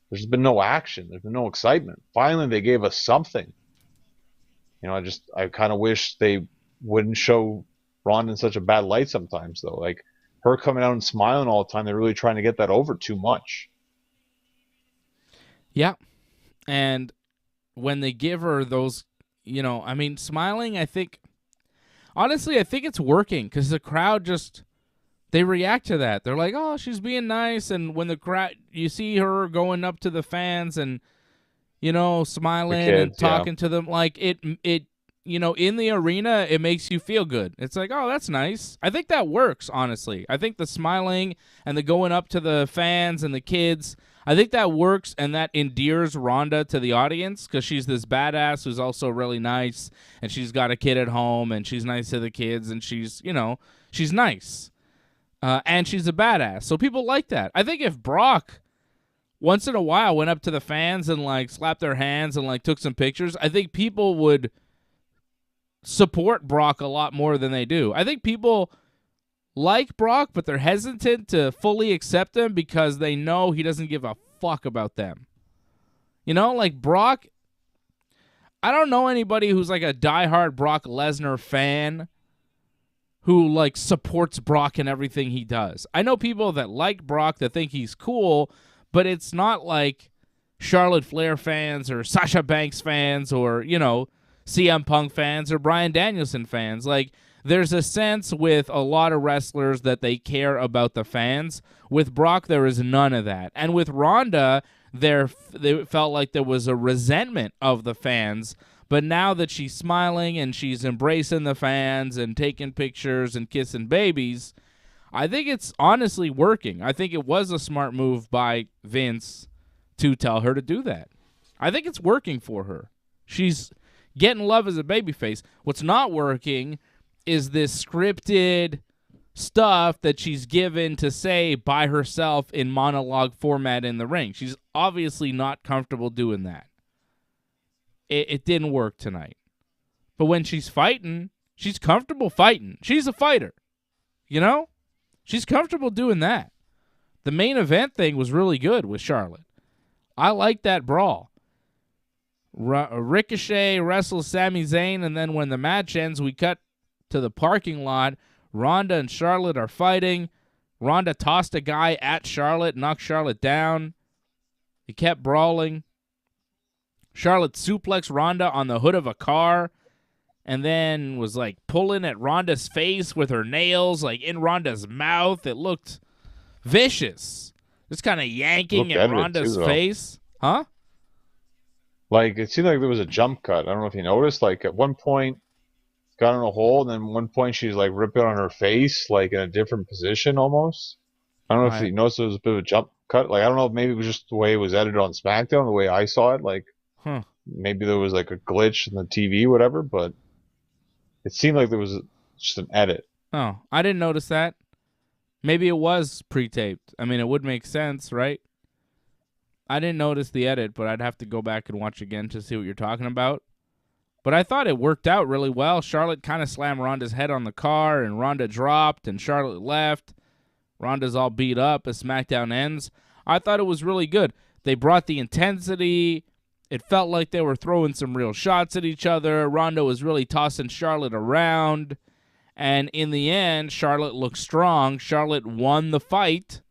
S2: there's been no action. There's been no excitement. Finally, they gave us something. I kind of wish they wouldn't show Ronda in such a bad light sometimes, though. Like, her coming out and smiling all the time, they're really trying to get that over too much.
S1: Yeah. And when they give her those, smiling, I think it's working because the crowd just, they react to that. They're like, oh, she's being nice. And when the crowd, you see her going up to the fans and, smiling and talking to them, like it in the arena, it makes you feel good. It's like, oh, that's nice. I think that works, honestly. I think the smiling and the going up to the fans and the kids, I think that works, and that endears Ronda to the audience because she's this badass who's also really nice, and she's got a kid at home, and she's nice to the kids, and she's nice. And she's a badass. So people like that. I think if Brock once in a while went up to the fans and, like, slapped their hands and, like, took some pictures, I think people would support Brock a lot more than they do. I think people like Brock, but they're hesitant to fully accept him because they know he doesn't give a fuck about them. Like Brock, I don't know anybody who's like a diehard Brock Lesnar fan who like supports Brock in everything he does. I know people that like Brock that think he's cool, but it's not like Charlotte Flair fans or Sasha Banks fans or, CM Punk fans or Bryan Danielson fans. Like, there's a sense with a lot of wrestlers that they care about the fans. With Brock, there is none of that. And with Ronda, they felt like there was a resentment of the fans. But now that she's smiling and she's embracing the fans and taking pictures and kissing babies, I think it's honestly working. I think it was a smart move by Vince to tell her to do that. I think it's working for her. She's getting love as a babyface. What's not working is this scripted stuff that she's given to say by herself in monologue format in the ring. She's obviously not comfortable doing that. It didn't work tonight. But when she's fighting, she's comfortable fighting. She's a fighter. She's comfortable doing that. The main event thing was really good with Charlotte. I like that brawl. Ricochet wrestles Sami Zayn, and then when the match ends, we cut to the parking lot. Ronda and Charlotte are fighting. Ronda tossed a guy at Charlotte, knocked Charlotte down. He kept brawling. Charlotte suplexed Ronda on the hood of a car and then was like pulling at Ronda's face with her nails, like in Ronda's mouth. It looked vicious. Just kind of yanking at Ronda's face. Huh?
S2: Like, it seemed like there was a jump cut. I don't know if you noticed. Like, at one point, got in a hole, and then at one point she's, like, ripping on her face, like, in a different position almost. I don't know if you noticed there was a bit of a jump cut. Like, I don't know if maybe it was just the way it was edited on Smackdown, the way I saw it. Like, maybe there was, like, a glitch in the TV, whatever, but it seemed like there was just an edit.
S1: Oh, I didn't notice that. Maybe it was pre-taped. I mean, it would make sense, right? I didn't notice the edit, but I'd have to go back and watch again to see what you're talking about. But I thought it worked out really well. Charlotte kind of slammed Ronda's head on the car, and Ronda dropped, and Charlotte left. Ronda's all beat up as SmackDown ends. I thought it was really good. They brought the intensity. It felt like they were throwing some real shots at each other. Ronda was really tossing Charlotte around. And in the end, Charlotte looked strong. Charlotte won the fight.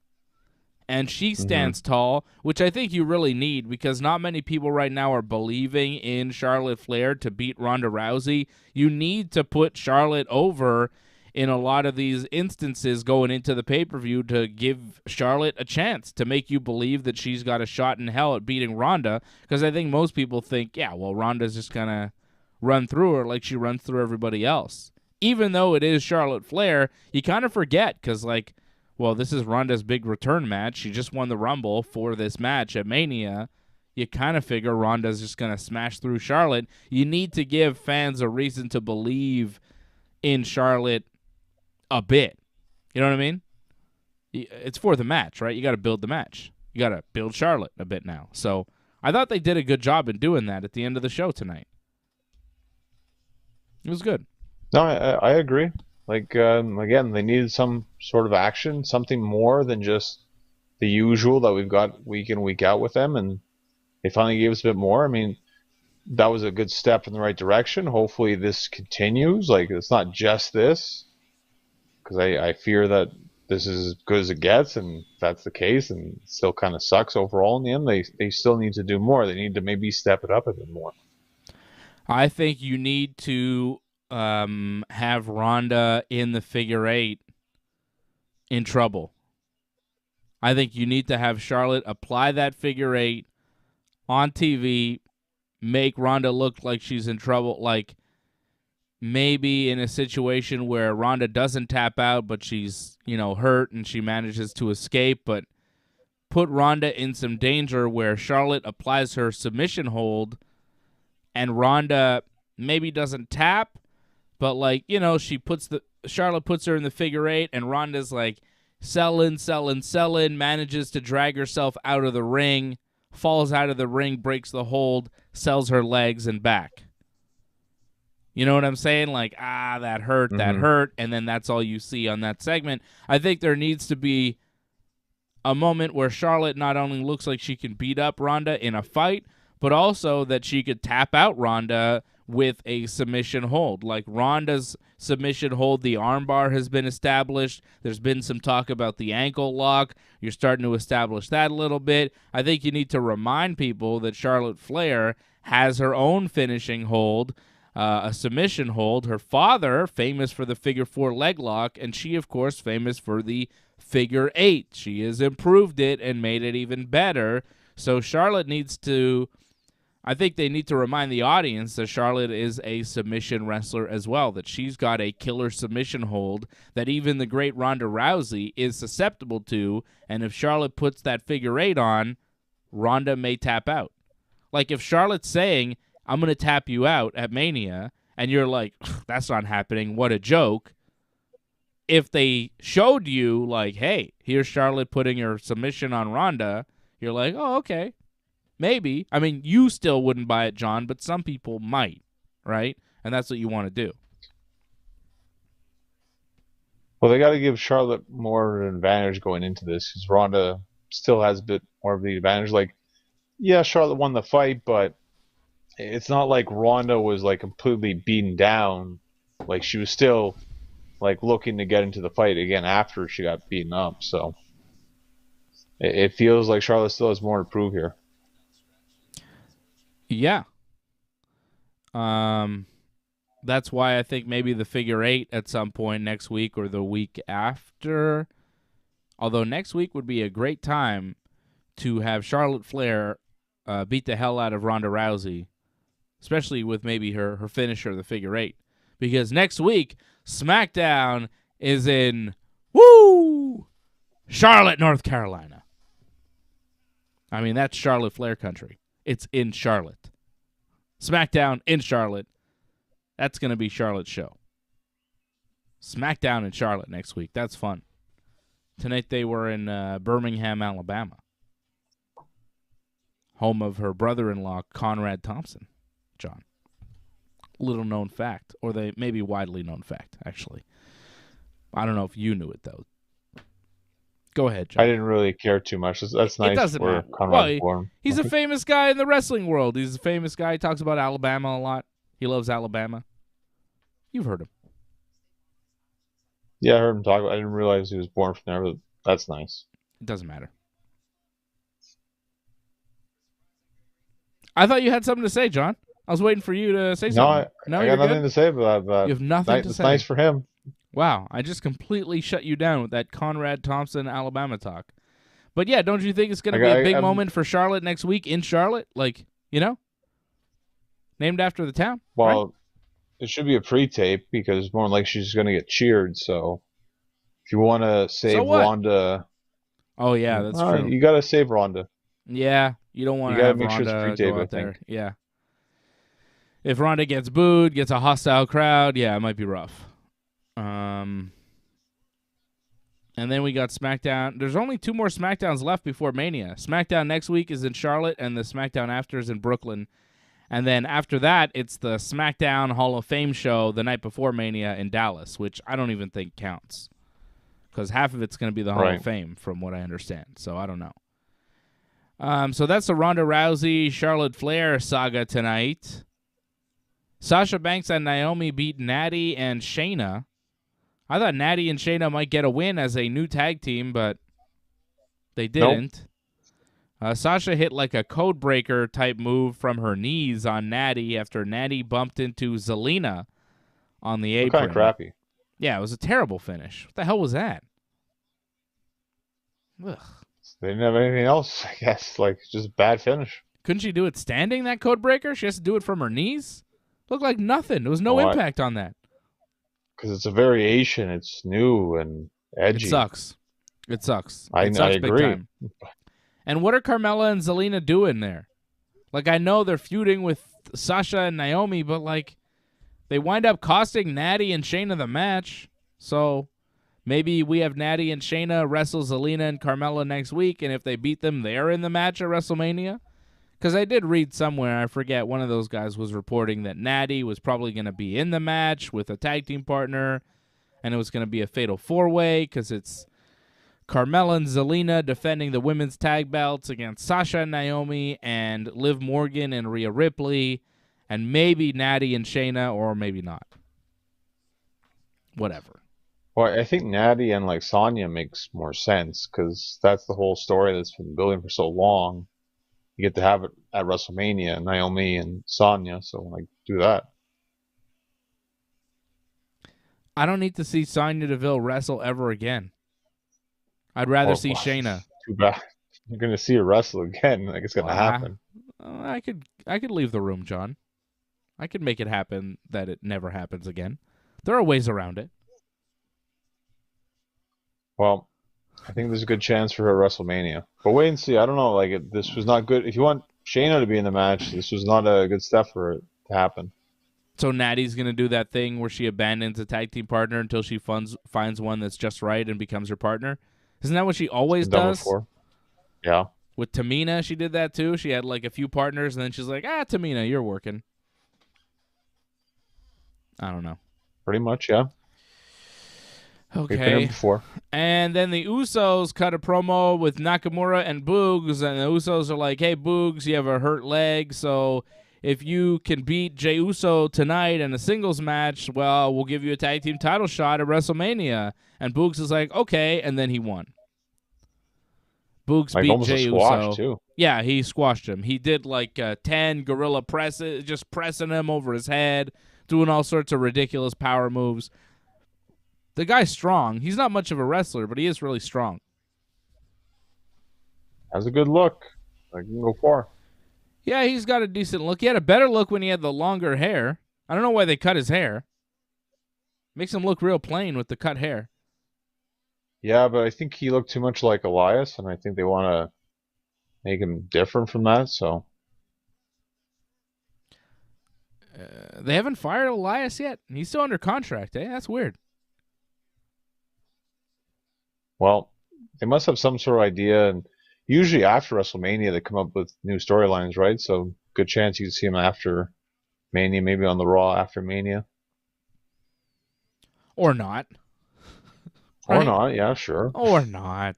S1: And she stands tall, which I think you really need because not many people right now are believing in Charlotte Flair to beat Ronda Rousey. You need to put Charlotte over in a lot of these instances going into the pay-per-view to give Charlotte a chance to make you believe that she's got a shot in hell at beating Ronda because I think most people think, yeah, well, Ronda's just going to run through her like she runs through everybody else. Even though it is Charlotte Flair, you kind of forget because, like, well, this is Ronda's big return match. She just won the Rumble for this match at Mania. You kind of figure Ronda's just going to smash through Charlotte. You need to give fans a reason to believe in Charlotte a bit. You know what I mean? It's for the match, right? You got to build the match. You got to build Charlotte a bit now. So I thought they did a good job in doing that at the end of the show tonight. It was good.
S2: No, I agree. Like, again, they needed some sort of action, something more than just the usual that we've got week in, week out with them, and they finally gave us a bit more. I mean, that was a good step in the right direction. Hopefully this continues. Like, it's not just this, because I fear that this is as good as it gets, and if that's the case, and it still kind of sucks overall in the end, they still need to do more. They need to maybe step it up a bit more.
S1: I think you need to have Ronda in the figure eight in trouble. I think you need to have Charlotte apply that figure eight on TV, make Ronda look like she's in trouble. Like, maybe in a situation where Ronda doesn't tap out, but she's, hurt and she manages to escape, but put Ronda in some danger where Charlotte applies her submission hold and Ronda maybe doesn't tap, but Charlotte puts her in the figure eight and Ronda's like selling, manages to drag herself out of the ring, falls out of the ring, breaks the hold, sells her legs and back. You know what I'm saying? Like, that hurt, and then that's all you see on that segment. I think there needs to be a moment where Charlotte not only looks like she can beat up Ronda in a fight, but also that she could tap out Ronda with a submission hold. Like Ronda's submission hold, the armbar has been established. There's been some talk about the ankle lock. You're starting to establish that a little bit. I think you need to remind people that Charlotte Flair has her own finishing hold, a submission hold. Her father, famous for the figure four leg lock, and she, of course, famous for the figure eight. She has improved it and made it even better. So Charlotte needs to, I think they need to remind the audience that Charlotte is a submission wrestler as well, that she's got a killer submission hold that even the great Ronda Rousey is susceptible to, and if Charlotte puts that figure eight on, Ronda may tap out. Like if Charlotte's saying, I'm going to tap you out at Mania, and you're like, that's not happening, what a joke. If they showed you, like, hey, here's Charlotte putting her submission on Ronda, you're like, oh, okay, maybe. I mean, you still wouldn't buy it, John, but some people might, right? And that's what you want to do.
S2: Well, they got to give Charlotte more of an advantage going into this because Ronda still has a bit more of the advantage. Like, yeah, Charlotte won the fight, but it's not like Ronda was like completely beaten down. Like she was still like looking to get into the fight again after she got beaten up. So it feels like Charlotte still has more to prove here.
S1: Yeah. That's why I think maybe the figure eight at some point next week or the week after. Although next week would be a great time to have Charlotte Flair beat the hell out of Ronda Rousey, especially with maybe her finisher, the figure eight. Because next week, Smackdown is in, Charlotte, North Carolina. I mean, that's Charlotte Flair country. It's in Charlotte. Smackdown in Charlotte. That's going to be Charlotte's show. Smackdown in Charlotte next week. That's fun. Tonight they were in Birmingham, Alabama. Home of her brother-in-law, Conrad Thompson, John. Little known fact, or they maybe widely known fact, actually. I don't know if you knew it, though. Go ahead, John.
S2: I didn't really care too much. That's nice.
S1: It doesn't
S2: where
S1: matter.
S2: Conrad's born.
S1: He's a famous guy in the wrestling world. He's a famous guy. He talks about Alabama a lot. He loves Alabama. You've heard him.
S2: Yeah, I heard him talk. I didn't realize he was born from there, but that's nice.
S1: It doesn't matter. I thought you had something to say, John. I was waiting for you to say something.
S2: No, I got nothing to say about that.
S1: You have nothing to say.
S2: It's nice for him.
S1: Wow, I just completely shut you down with that Conrad Thompson Alabama talk. But yeah, don't you think it's going to be a big moment for Charlotte next week in Charlotte? Like, named after the town?
S2: Well,
S1: right?
S2: It should be a pre-tape because more like she's going to get cheered. So if you want to save Ronda...
S1: Oh, yeah, that's true.
S2: You got to save Ronda.
S1: Yeah, you don't want to have Ronda go out there. Yeah. If Ronda gets booed, gets a hostile crowd, yeah, it might be rough. And then we got SmackDown. There's only 2 more SmackDowns left before Mania. SmackDown next week is in Charlotte, and the SmackDown after is in Brooklyn. And then after that, it's the SmackDown Hall of Fame show the night before Mania in Dallas, which I don't even think counts. Because half of it's going to be the Hall of Fame, from what I understand. So I don't know. So that's the Ronda Rousey, Charlotte Flair saga tonight. Sasha Banks and Naomi beat Natty and Shayna. I thought Natty and Shayna might get a win as a new tag team, but they didn't. Nope. Sasha hit like a code breaker type move from her knees on Natty after Natty bumped into Zelina on the apron.
S2: Kind of crappy.
S1: Yeah, it was a terrible finish. What the hell was that? Ugh.
S2: They didn't have anything else, I guess. Like, just a bad finish.
S1: Couldn't she do it standing, that code breaker? She has to do it from her knees? Looked like nothing. There was no impact on that.
S2: Because it's a variation. It's new and edgy.
S1: It sucks. It sucks.
S2: I
S1: Big
S2: agree.
S1: Time. And what are Carmella and Zelina doing there? Like, I know they're feuding with Sasha and Naomi, but, like, they wind up costing Natty and Shayna the match. So maybe we have Natty and Shayna wrestle Zelina and Carmella next week, and if they beat them, they're in the match at WrestleMania. Because I did read somewhere, I forget, one of those guys was reporting that Natty was probably going to be in the match with a tag team partner, and it was going to be a fatal four-way because it's Carmella and Zelina defending the women's tag belts against Sasha and Naomi and Liv Morgan and Rhea Ripley, and maybe Natty and Shayna, or maybe not. Whatever.
S2: Well, I think Natty and like Sonya makes more sense because that's the whole story that's been building for so long. You get to have it at WrestleMania, Naomi and Sonya, so like do that.
S1: I don't need to see Sonya Deville wrestle ever again. I'd rather see Shayna.
S2: Too bad. You're gonna see her wrestle again. Like it's gonna happen.
S1: I could leave the room, John. I could make it happen that it never happens again. There are ways around it.
S2: Well, I think there's a good chance for her at WrestleMania. But wait and see. I don't know. Like this was not good. If you want Shayna to be in the match, this was not a good step for it to happen.
S1: So Natty's going to do that thing where she abandons a tag team partner until she finds one that's just right and becomes her partner. Isn't that what she always does?
S2: Before. Yeah.
S1: With Tamina, she did that too. She had like a few partners, and then she's like, Tamina, you're working. I don't know.
S2: Pretty much, yeah.
S1: Okay. And then the Usos cut a promo with Nakamura and Boogs, and the Usos are like, hey, Boogs, you have a hurt leg, so if you can beat Jey Uso tonight in a singles match, well, we'll give you a tag team title shot at WrestleMania. And Boogs is like, okay, and then he won. Boogs beat Jey Uso.
S2: Too.
S1: Yeah, he squashed him. He did like 10 gorilla presses, just pressing him over his head, doing all sorts of ridiculous power moves. The guy's strong. He's not much of a wrestler, but he is really strong.
S2: Has a good look. I can go far.
S1: Yeah, he's got a decent look. He had a better look when he had the longer hair. I don't know why they cut his hair. Makes him look real plain with the cut hair.
S2: Yeah, but I think he looked too much like Elias, and I think they want to make him different from that, so.
S1: They haven't fired Elias yet. He's still under contract, eh? That's weird.
S2: Well, they must have some sort of idea, and usually after WrestleMania they come up with new storylines, right? So good chance you can see him after Mania, maybe on the Raw after Mania.
S1: Or not.
S2: Right? Or not, yeah, sure.
S1: Or not.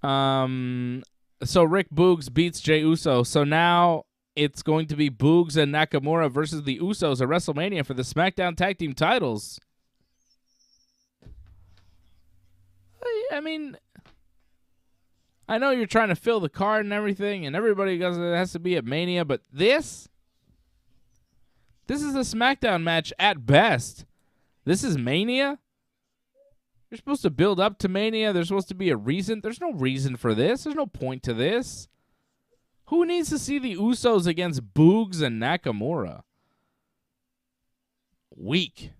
S1: So Rick Boogs beats Jey Uso. So now it's going to be Boogs and Nakamura versus the Usos at WrestleMania for the SmackDown Tag Team titles. I mean, I know you're trying to fill the card and everything, and everybody has to be at Mania, but this is a SmackDown match at best. This is Mania? You're supposed to build up to Mania. There's supposed to be a reason. There's no reason for this. There's no point to this. Who needs to see the Usos against Boogs and Nakamura? Weak.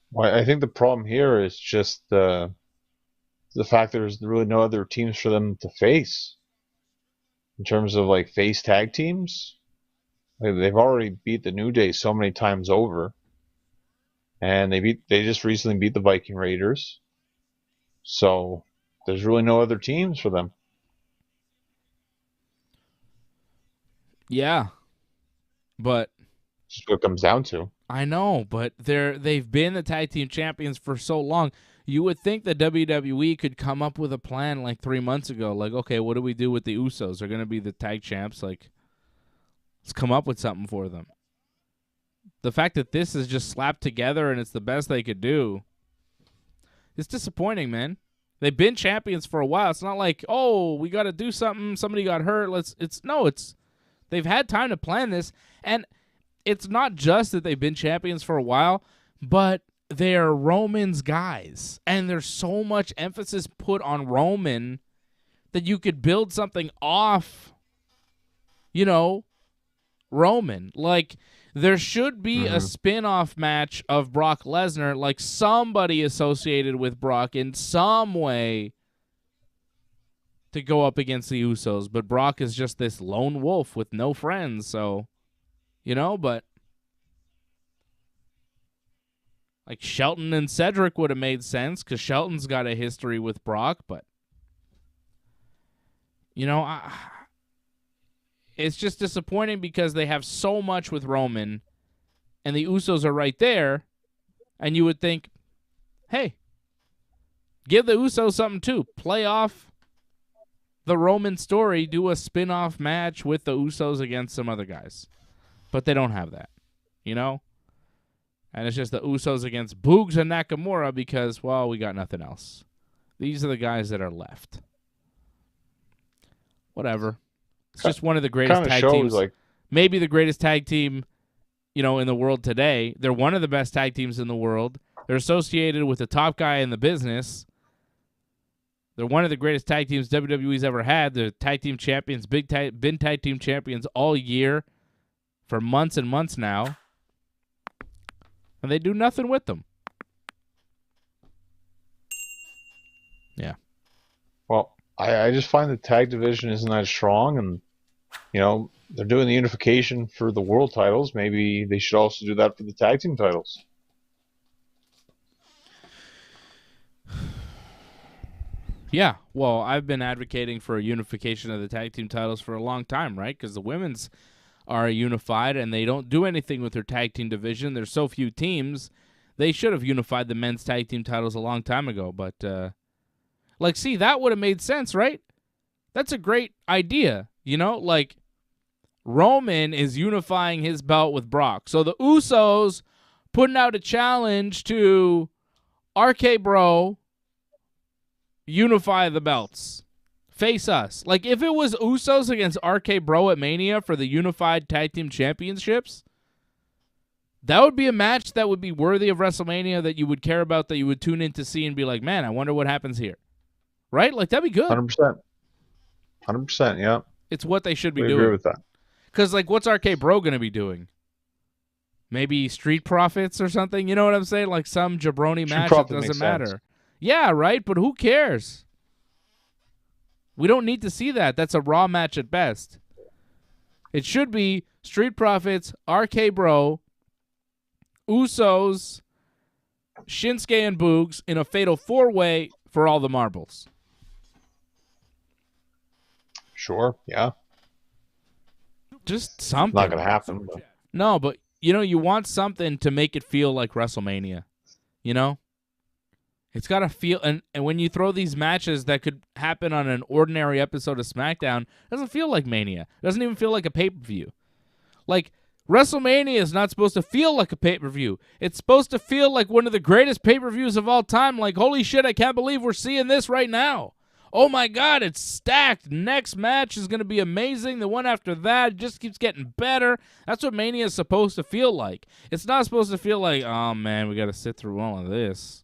S2: Well, I think the problem here is just the fact there's really no other teams for them to face. In terms of like face tag teams, they've already beat the New Day so many times over, and they just recently beat the Viking Raiders. So there's really no other teams for them.
S1: Yeah, but
S2: that's what it comes down to.
S1: I know, but they've been the tag team champions for so long. You would think the WWE could come up with a plan like 3 months ago. Like, okay, what do we do with the Usos? They're going to be the tag champs. Like, let's come up with something for them. The fact that this is just slapped together and it's the best they could do, it's disappointing, man. They've been champions for a while. It's not like, oh, we got to do something. Somebody got hurt. They've had time to plan this, and it's not just that they've been champions for a while, but they're Roman's guys. And there's so much emphasis put on Roman that you could build something off, Roman. Like, there should be a spin-off match of Brock Lesnar, like somebody associated with Brock in some way to go up against the Usos. But Brock is just this lone wolf with no friends, so, but like Shelton and Cedric would have made sense because Shelton's got a history with Brock, but, it's just disappointing because they have so much with Roman, and the Usos are right there, and you would think, hey, give the Usos something too. Play off the Roman story, do a spin-off match with the Usos against some other guys. But they don't have that, And it's just the Usos against Boogs and Nakamura because, well, we got nothing else. These are the guys that are left. Whatever. It's just one of the greatest tag teams. Maybe the greatest tag team, in the world today. They're one of the best tag teams in the world. They're associated with the top guy in the business. They're one of the greatest tag teams WWE's ever had. They're tag team champions, been tag team champions all year for months and months now. And they do nothing with them. Yeah.
S2: Well, I just find the tag division isn't that strong, and they're doing the unification for the world titles. Maybe they should also do that for the tag team titles.
S1: Yeah, well, I've been advocating for a unification of the tag team titles for a long time, right? Because the women's are unified, and they don't do anything with their tag team division. There's so few teams. They should have unified the men's tag team titles a long time ago. But, see, that would have made sense, right? That's a great idea, Roman is unifying his belt with Brock. So the Usos putting out a challenge to RK Bro, unify the belts. Face us. Like, if it was Usos against RK Bro at Mania for the unified tag team championships, that would be a match that would be worthy of WrestleMania, that you would care about, that you would tune in to see and be like, man, I wonder what happens here. Right? Like, that'd be good.
S2: 100%. 100%, yeah.
S1: It's what they should be
S2: I
S1: doing.
S2: agree with that.
S1: Because, what's RK Bro going to be doing? Maybe Street Profits or something? You know what I'm saying? Like some jabroni match that doesn't matter. Sense. Yeah, right? But who cares? We don't need to see that. That's a Raw match at best. It should be Street Profits, RK Bro, Usos, Shinsuke, and Boogs in a fatal 4-way for all the marbles.
S2: Sure, yeah.
S1: Just something.
S2: Not going to happen. But.
S1: No, but, you want something to make it feel like WrestleMania. It's got to feel, and when you throw these matches that could happen on an ordinary episode of SmackDown, it doesn't feel like Mania. It doesn't even feel like a pay-per-view. Like, WrestleMania is not supposed to feel like a pay-per-view. It's supposed to feel like one of the greatest pay-per-views of all time. Like, holy shit, I can't believe we're seeing this right now. Oh my God, it's stacked. Next match is going to be amazing. The one after that just keeps getting better. That's what Mania is supposed to feel like. It's not supposed to feel like, oh man, we got to sit through all of this.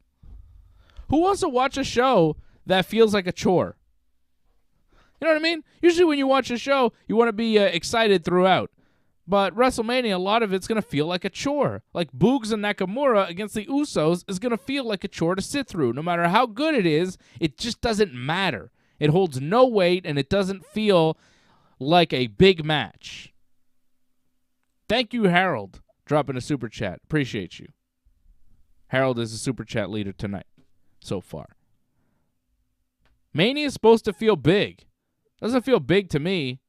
S1: Who wants to watch a show that feels like a chore? You know what I mean? Usually when you watch a show, you want to be excited throughout. But WrestleMania, a lot of it's going to feel like a chore. Like Boogs and Nakamura against the Usos is going to feel like a chore to sit through. No matter how good it is, it just doesn't matter. It holds no weight, and it doesn't feel like a big match. Thank you, Harold, dropping a super chat. Appreciate you. Harold is a super chat leader tonight so far. Mania is supposed to feel big. Doesn't feel big to me.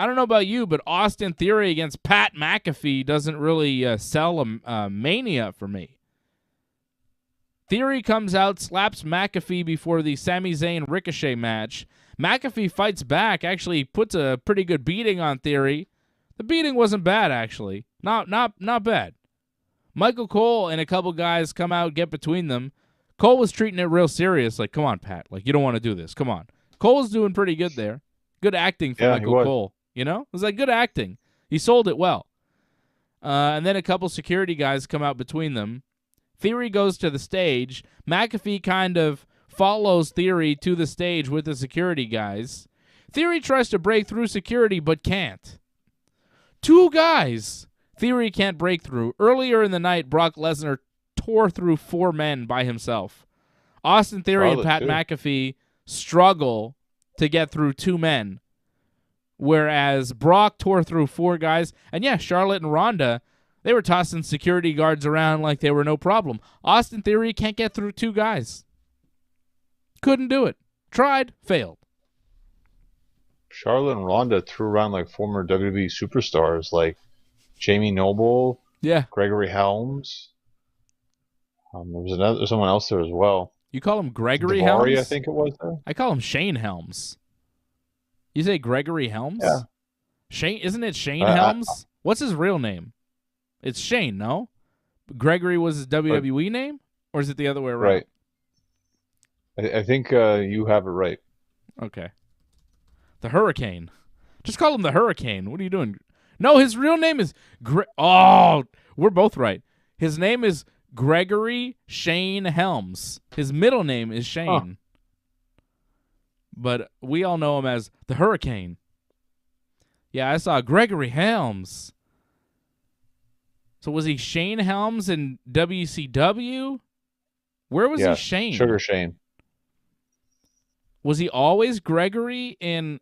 S1: I don't know about you, but Austin Theory against Pat McAfee doesn't really sell a Mania for me. Theory comes out, slaps McAfee before the Sami Zayn Ricochet match. McAfee fights back, actually puts a pretty good beating on Theory. The beating wasn't bad, actually. Not bad. Michael Cole and a couple guys come out, get between them. Cole was treating it real serious, like, come on, Pat. Like, you don't want to do this. Come on. Cole was doing pretty good there. Good acting for Michael Cole. It was like good acting. He sold it well. And then a couple security guys come out between them. Theory goes to the stage. McAfee kind of follows Theory to the stage with the security guys. Theory tries to break through security but can't. 2 guys. Theory can't break through. Earlier in the night, Brock Lesnar tore through 4 men by himself. Austin Theory and Pat McAfee struggle to get through 2 men, whereas Brock tore through 4 guys. And yeah, Charlotte and Ronda, they were tossing security guards around like they were no problem. Austin Theory can't get through 2 guys. Couldn't do it. Tried, failed.
S2: Charlotte and Ronda threw around like former WWE superstars like Jamie Noble, Gregory Helms. There was someone else there as well.
S1: You call him Gregory
S2: Daivari,
S1: Helms?
S2: I think it was there.
S1: I call him Shane Helms. You say Gregory Helms?
S2: Yeah.
S1: Shane, isn't it Shane Helms? What's his real name? It's Shane, no? Gregory was his WWE name? Or is it the other way around?
S2: Right. I think you have it right.
S1: Okay. The Hurricane. Just call him the Hurricane. What are you doing? No, his real name is... we're both right. His name is Gregory Shane Helms. His middle name is Shane. Huh. But we all know him as the Hurricane. Yeah, I saw Gregory Helms. So was he Shane Helms in WCW? Where was he Shane?
S2: Sugar Shane.
S1: Was he always Gregory in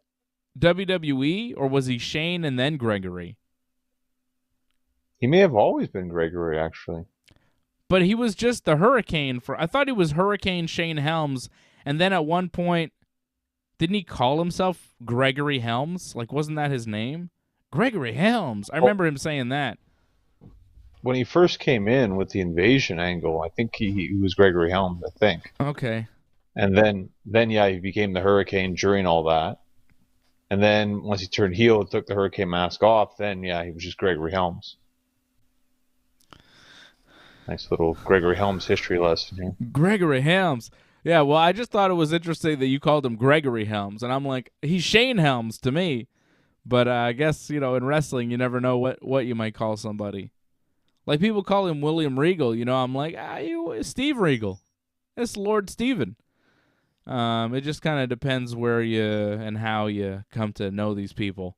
S1: WWE, or was he Shane and then Gregory?
S2: He may have always been Gregory, actually.
S1: But he was just the Hurricane I thought he was Hurricane Shane Helms, and then at one point, didn't he call himself Gregory Helms? Like, wasn't that his name? Gregory Helms. I remember him saying that.
S2: When he first came in with the invasion angle, I think he was Gregory Helms, I think.
S1: Okay.
S2: And then he became the Hurricane during all that. And then once he turned heel and took the Hurricane mask off, then he was just Gregory Helms. Nice little Gregory Helms history lesson here.
S1: Gregory Helms. Yeah, well, I just thought it was interesting that you called him Gregory Helms. And I'm like, he's Shane Helms to me. But I guess, in wrestling, you never know what you might call somebody. Like, people call him William Regal. I'm like, Steve Regal. It's Lord Steven. It just kind of depends where you and how you come to know these people.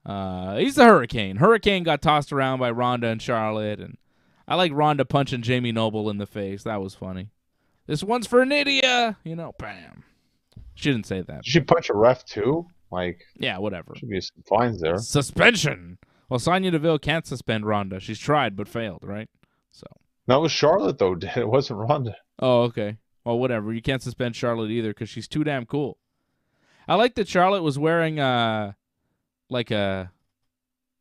S1: He's the Hurricane. Hurricane got tossed around by Ronda and Charlotte, and I like Ronda punching Jamie Noble in the face. That was funny. This one's for Nydia. Bam. She didn't say that.
S2: Did she punch a ref too?
S1: Yeah, whatever.
S2: Should be some fines there.
S1: Suspension. Well, Sonya Deville can't suspend Ronda. She's tried but failed, right? So.
S2: That was Charlotte though. It wasn't Ronda.
S1: Oh, okay. Well, whatever. You can't suspend Charlotte either because she's too damn cool. I like that Charlotte was wearing like a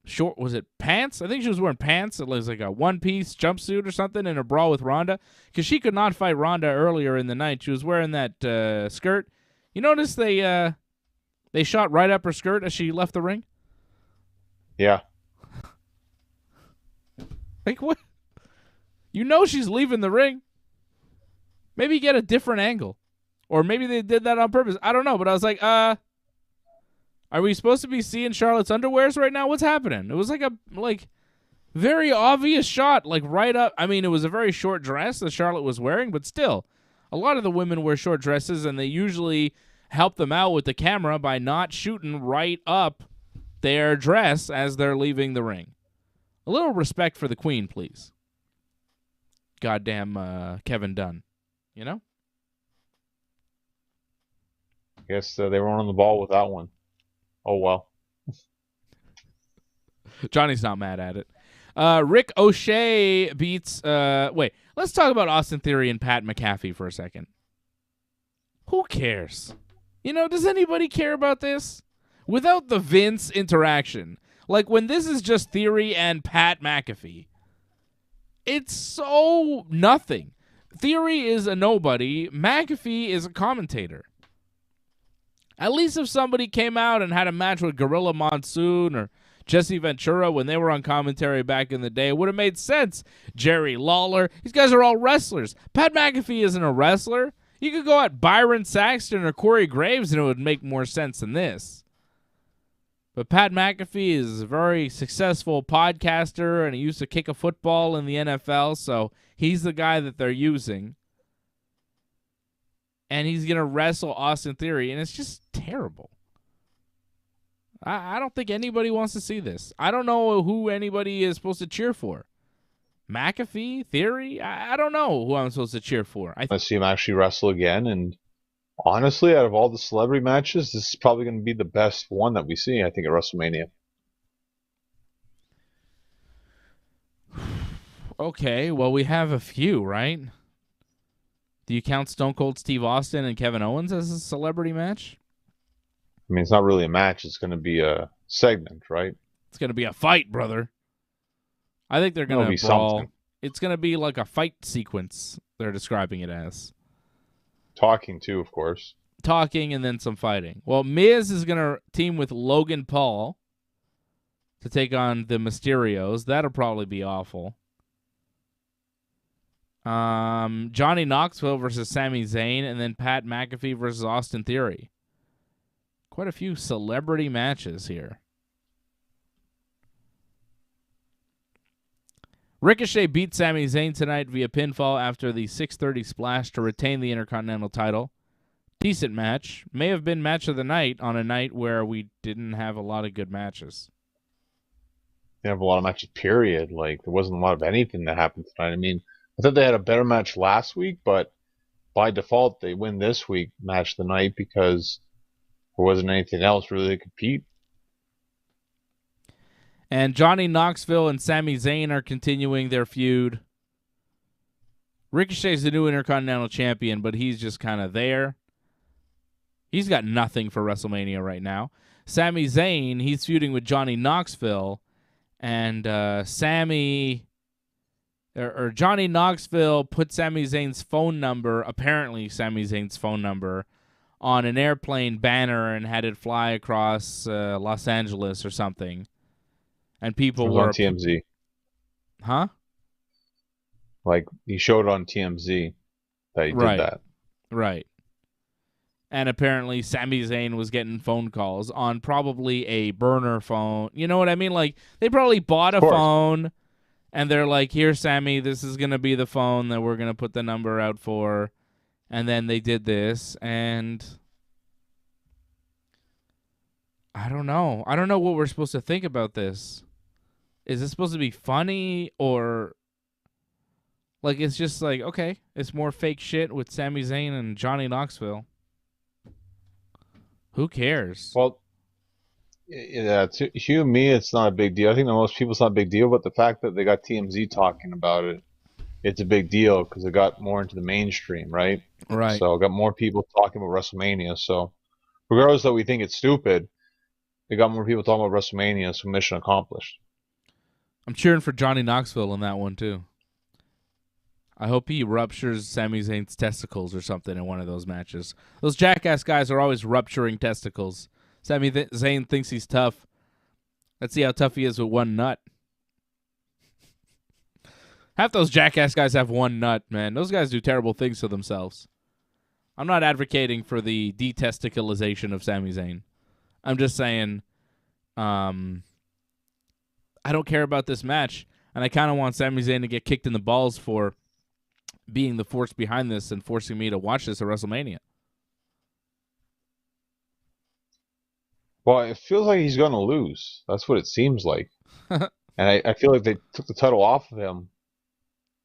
S1: short, was it pants? I think she was wearing pants. It was like a one-piece jumpsuit or something in a brawl with Ronda because she could not fight Ronda earlier in the night. She was wearing that skirt. You notice they shot right up her skirt as she left the ring?
S2: Yeah.
S1: Like what? She's leaving the ring. Maybe get a different angle. Or maybe they did that on purpose. I don't know, but I was like, are we supposed to be seeing Charlotte's underwears right now? What's happening? It was like a very obvious shot, like right up. I mean, it was a very short dress that Charlotte was wearing, but still, a lot of the women wear short dresses, and they usually help them out with the camera by not shooting right up their dress as they're leaving the ring. A little respect for the queen, please. Goddamn Kevin Dunn.
S2: I guess they were on the ball with that one. Oh, well.
S1: Johnny's not mad at it. Rick O'Shea beats... wait, let's talk about Austin Theory and Pat McAfee for a second. Who cares? Does anybody care about this? Without the Vince interaction. Like, when this is just Theory and Pat McAfee, it's so nothing. Theory is a nobody. McAfee is a commentator. At least if somebody came out and had a match with Gorilla Monsoon or Jesse Ventura when they were on commentary back in the day, it would have made sense. Jerry Lawler. These guys are all wrestlers. Pat McAfee isn't a wrestler. You could go at Byron Saxton or Corey Graves and it would make more sense than this. But Pat McAfee is a very successful podcaster, and he used to kick a football in the NFL, so he's the guy that they're using. And he's going to wrestle Austin Theory, and it's just terrible. I don't think anybody wants to see this. I don't know who anybody is supposed to cheer for. McAfee? Theory? I don't know who I'm supposed to cheer for.
S2: I see him actually wrestle again, and honestly, out of all the celebrity matches, this is probably going to be the best one that we see, I think, at WrestleMania.
S1: Okay, well, we have a few, right? Do you count Stone Cold Steve Austin and Kevin Owens as a celebrity match?
S2: I mean, it's not really a match. It's going to be a segment, right?
S1: It's going to be a fight, brother. I think they're going to brawl. Something. It's going to be like a fight sequence, they're describing it as.
S2: Talking, too, of course.
S1: Talking and then some fighting. Well, Miz is going to team with Logan Paul to take on the Mysterios. That'll probably be awful. Johnny Knoxville versus Sami Zayn, and then Pat McAfee versus Austin Theory. Quite a few celebrity matches here. Ricochet beat Sami Zayn tonight via pinfall after the 6:30 splash to retain the Intercontinental title. Decent match. May have been match of the night on a night where we didn't have a lot of good matches.
S2: Didn't have a lot of matches, period. Like, there wasn't a lot of anything that happened tonight. I mean, I thought they had a better match last week, but by default, they win this week, match of the night, because there wasn't anything else really to compete.
S1: And Johnny Knoxville and Sami Zayn are continuing their feud. Ricochet's the new Intercontinental Champion, but he's just kind of there. He's got nothing for WrestleMania right now. Sami Zayn, he's feuding with Johnny Knoxville, and Johnny Knoxville put Sami Zayn's phone number, apparently Sami Zayn's phone number, on an airplane banner and had it fly across Los Angeles or something. And people were
S2: on TMZ.
S1: Huh?
S2: Like, he showed on TMZ that he did that.
S1: Right. And apparently Sami Zayn was getting phone calls on probably a burner phone. You know what I mean? Like, they probably bought a phone, and they're like, here, Sami, this is going to be the phone that we're going to put the number out for. And then they did this, and I don't know. I don't know what we're supposed to think about this. Is this supposed to be funny, or like it's just like, okay, it's more fake shit with Sami Zayn and Johnny Knoxville? Who cares?
S2: Well, yeah, to you and me, it's not a big deal. I think to most people it's not a big deal, but the fact that they got TMZ talking about it, it's a big deal because it got more into the mainstream, right?
S1: Right.
S2: So it got more people talking about WrestleMania. So regardless that we think it's stupid, they got more people talking about WrestleMania, so mission accomplished.
S1: I'm cheering for Johnny Knoxville in that one, too. I hope he ruptures Sami Zayn's testicles or something in one of those matches. Those jackass guys are always rupturing testicles. Sami Zayn thinks he's tough. Let's see how tough he is with one nut. Half those jackass guys have one nut, man. Those guys do terrible things to themselves. I'm not advocating for the detesticalization of Sami Zayn. I'm just saying, I don't care about this match, and I kind of want Sami Zayn to get kicked in the balls for being the force behind this and forcing me to watch this at WrestleMania.
S2: Well, it feels like he's going to lose. That's what it seems like. And I feel like they took the title off of him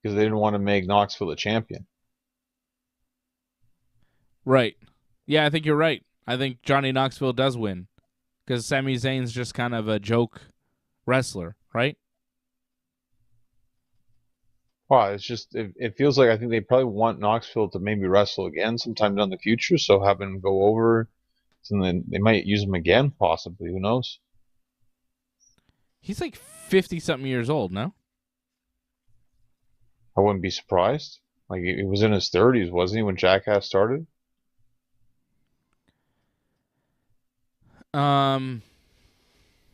S2: because they didn't want to make Knoxville a champion.
S1: Right. Yeah, I think you're right. I think Johnny Knoxville does win because Sami Zayn's just kind of a joke wrestler, right?
S2: Well, it's just, it feels like I think they probably want Knoxville to maybe wrestle again sometime down the future, so have him go over, and then they might use him again, possibly. Who knows?
S1: He's like 50-something years old, no?
S2: I wouldn't be surprised. Like, he was in his 30s, wasn't he, when Jackass started?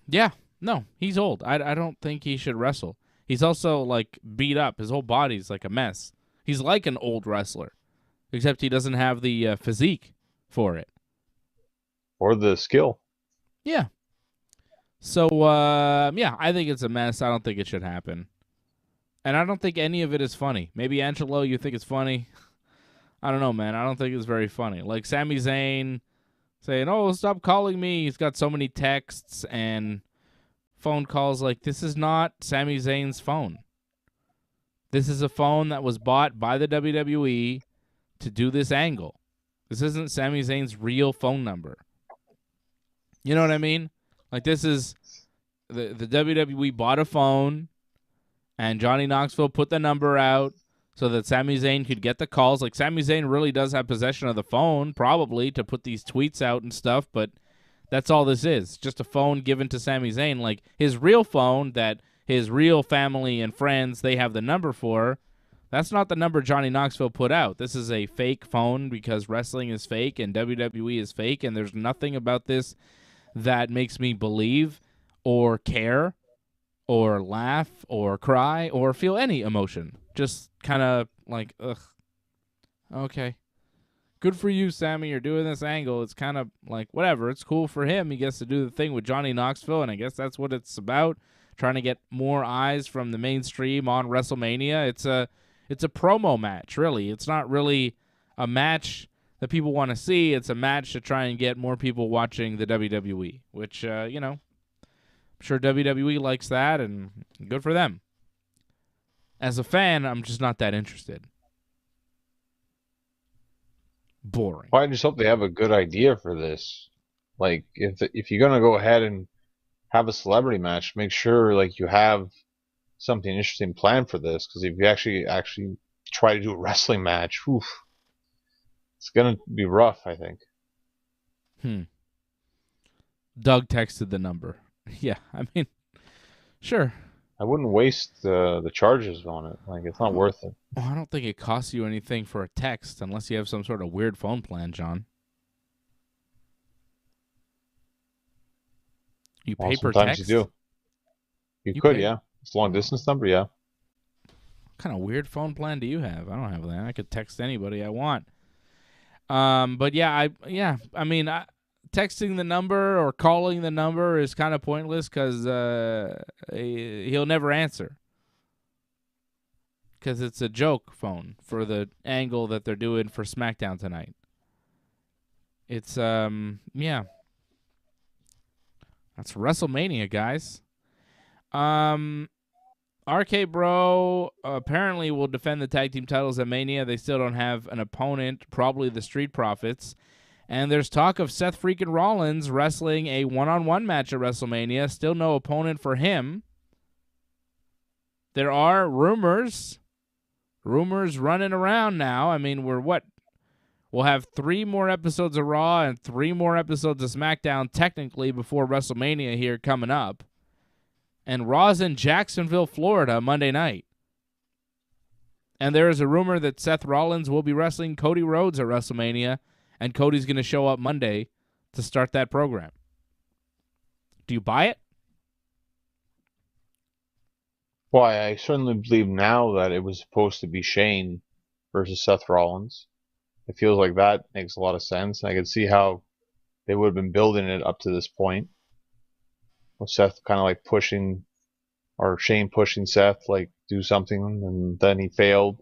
S1: Yeah. No, he's old. I don't think he should wrestle. He's also, like, beat up. His whole body's like a mess. He's like an old wrestler, except he doesn't have the physique for it.
S2: Or the skill.
S1: Yeah. So, yeah, I think it's a mess. I don't think it should happen. And I don't think any of it is funny. Maybe, Angelo, you think it's funny? I don't know, man. I don't think it's very funny. Like, Sami Zayn saying, "Oh, stop calling me." He's got so many texts and phone calls. Like, this is not Sami Zayn's phone. This is a phone that was bought by the WWE to do this angle. This isn't Sami Zayn's real phone number. You know what I mean? Like, this is the WWE bought a phone, and Johnny Knoxville put the number out so that Sami Zayn could get the calls. Like, Sami Zayn really does have possession of the phone, probably, to put these tweets out and stuff, but that's all this is. Just a phone given to Sami Zayn. Like, his real phone that his real family and friends, they have the number for, that's not the number Johnny Knoxville put out. This is a fake phone because wrestling is fake and WWE is fake, and there's nothing about this that makes me believe or care or laugh or cry or feel any emotion. Just kind of like, ugh. Okay. Good for you, Sami. You're doing this angle. It's kind of like, whatever. It's cool for him. He gets to do the thing with Johnny Knoxville, and I guess that's what it's about, trying to get more eyes from the mainstream on WrestleMania. It's a promo match, really. It's not really a match that people want to see. It's a match to try and get more people watching the WWE, which, I'm sure WWE likes that, and good for them. As a fan, I'm just not that interested. Boring.
S2: Well, I just hope they have a good idea for this. Like, if you're gonna go ahead and have a celebrity match, make sure like you have something interesting planned for this. Because if you actually try to do a wrestling match, it's gonna be rough, I think.
S1: Doug texted the number. Yeah, I mean, sure.
S2: I wouldn't waste the charges on it. Like, it's not worth it.
S1: Well, I don't think it costs you anything for a text unless you have some sort of weird phone plan, John. You pay per
S2: sometimes
S1: text?
S2: you do. You could, yeah. It's a long distance number, yeah.
S1: What kind of weird phone plan do you have? I don't have that. I could text anybody I want. But yeah, I mean, texting the number or calling the number is kind of pointless because he'll never answer. Because it's a joke phone for the angle that they're doing for Smackdown tonight. It's, yeah. That's WrestleMania, guys. RK Bro apparently will defend the tag team titles at Mania. They still don't have an opponent, probably the Street Profits. And there's talk of Seth freaking Rollins wrestling a one-on-one match at WrestleMania. Still no opponent for him. There are rumors running around now. I mean, we'll have 3 more episodes of Raw and 3 more episodes of SmackDown technically before WrestleMania here coming up. And Raw's in Jacksonville, Florida, Monday night. And there is a rumor that Seth Rollins will be wrestling Cody Rhodes at WrestleMania, and Cody's going to show up Monday to start that program. Do you buy it?
S2: Well, I certainly believe now that it was supposed to be Shane versus Seth Rollins. It feels like that makes a lot of sense. I could see how they would have been building it up to this point. With Seth kind of like pushing, or Shane pushing Seth, like do something, and then he failed.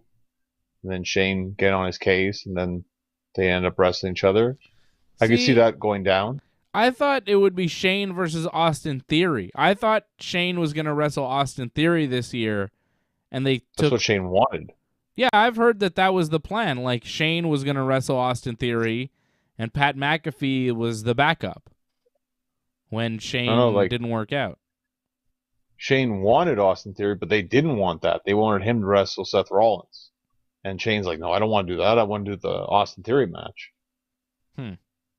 S2: And then Shane get on his case, and then they end up wrestling each other. I could see that going down.
S1: I thought it would be Shane versus Austin Theory. I thought Shane was going to wrestle Austin Theory this year, and
S2: That's what Shane wanted.
S1: Yeah, I've heard that was the plan. Like, Shane was going to wrestle Austin Theory, and Pat McAfee was the backup when Shane didn't work out.
S2: Shane wanted Austin Theory, but they didn't want that. They wanted him to wrestle Seth Rollins. And Shane's like, no, I don't want to do that. I want to do the Austin Theory match.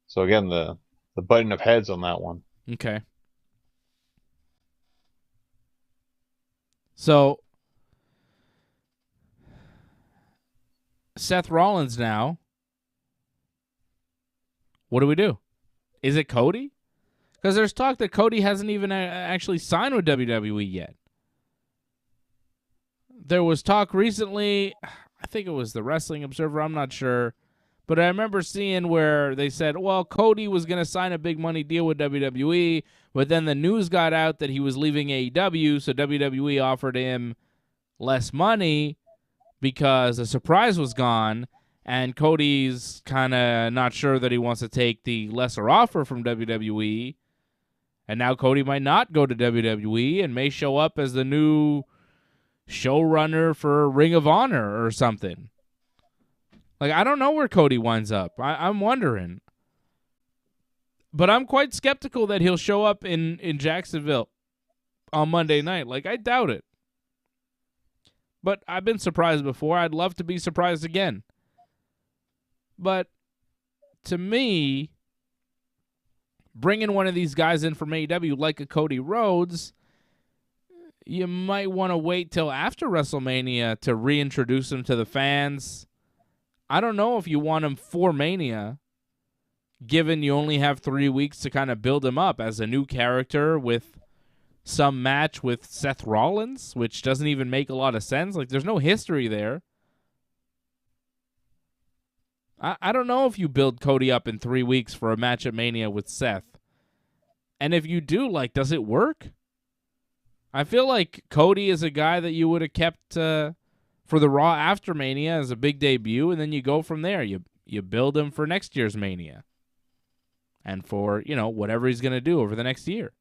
S2: So again, the butting of heads on that one.
S1: Okay. So Seth Rollins now. What do we do? Is it Cody? Because there's talk that Cody hasn't even actually signed with WWE yet. There was talk recently, I think it was the Wrestling Observer, I'm not sure, but I remember seeing where they said, well, Cody was going to sign a big money deal with WWE, but then the news got out that he was leaving AEW, so WWE offered him less money because the surprise was gone, And Cody's kind of not sure that he wants to take the lesser offer from WWE. And now Cody might not go to WWE and may show up as the new showrunner for Ring of Honor or something. Like, I don't know where Cody winds up. I'm wondering. But I'm quite skeptical that he'll show up in Jacksonville on Monday night. Like, I doubt it. But I've been surprised before. I'd love to be surprised again. But to me, bringing one of these guys in from AEW like a Cody Rhodes, you might want to wait till after WrestleMania to reintroduce him to the fans. I don't know if you want him for Mania, given you only have 3 weeks to kind of build him up as a new character with some match with Seth Rollins, which doesn't even make a lot of sense. Like, there's no history there. I don't know if you build Cody up in 3 weeks for a match at Mania with Seth. And if you do, like, does it work? I feel like Cody is a guy that you would have kept for the Raw after Mania as a big debut, and then you go from there. You build him for next year's Mania. And for, whatever he's going to do over the next year.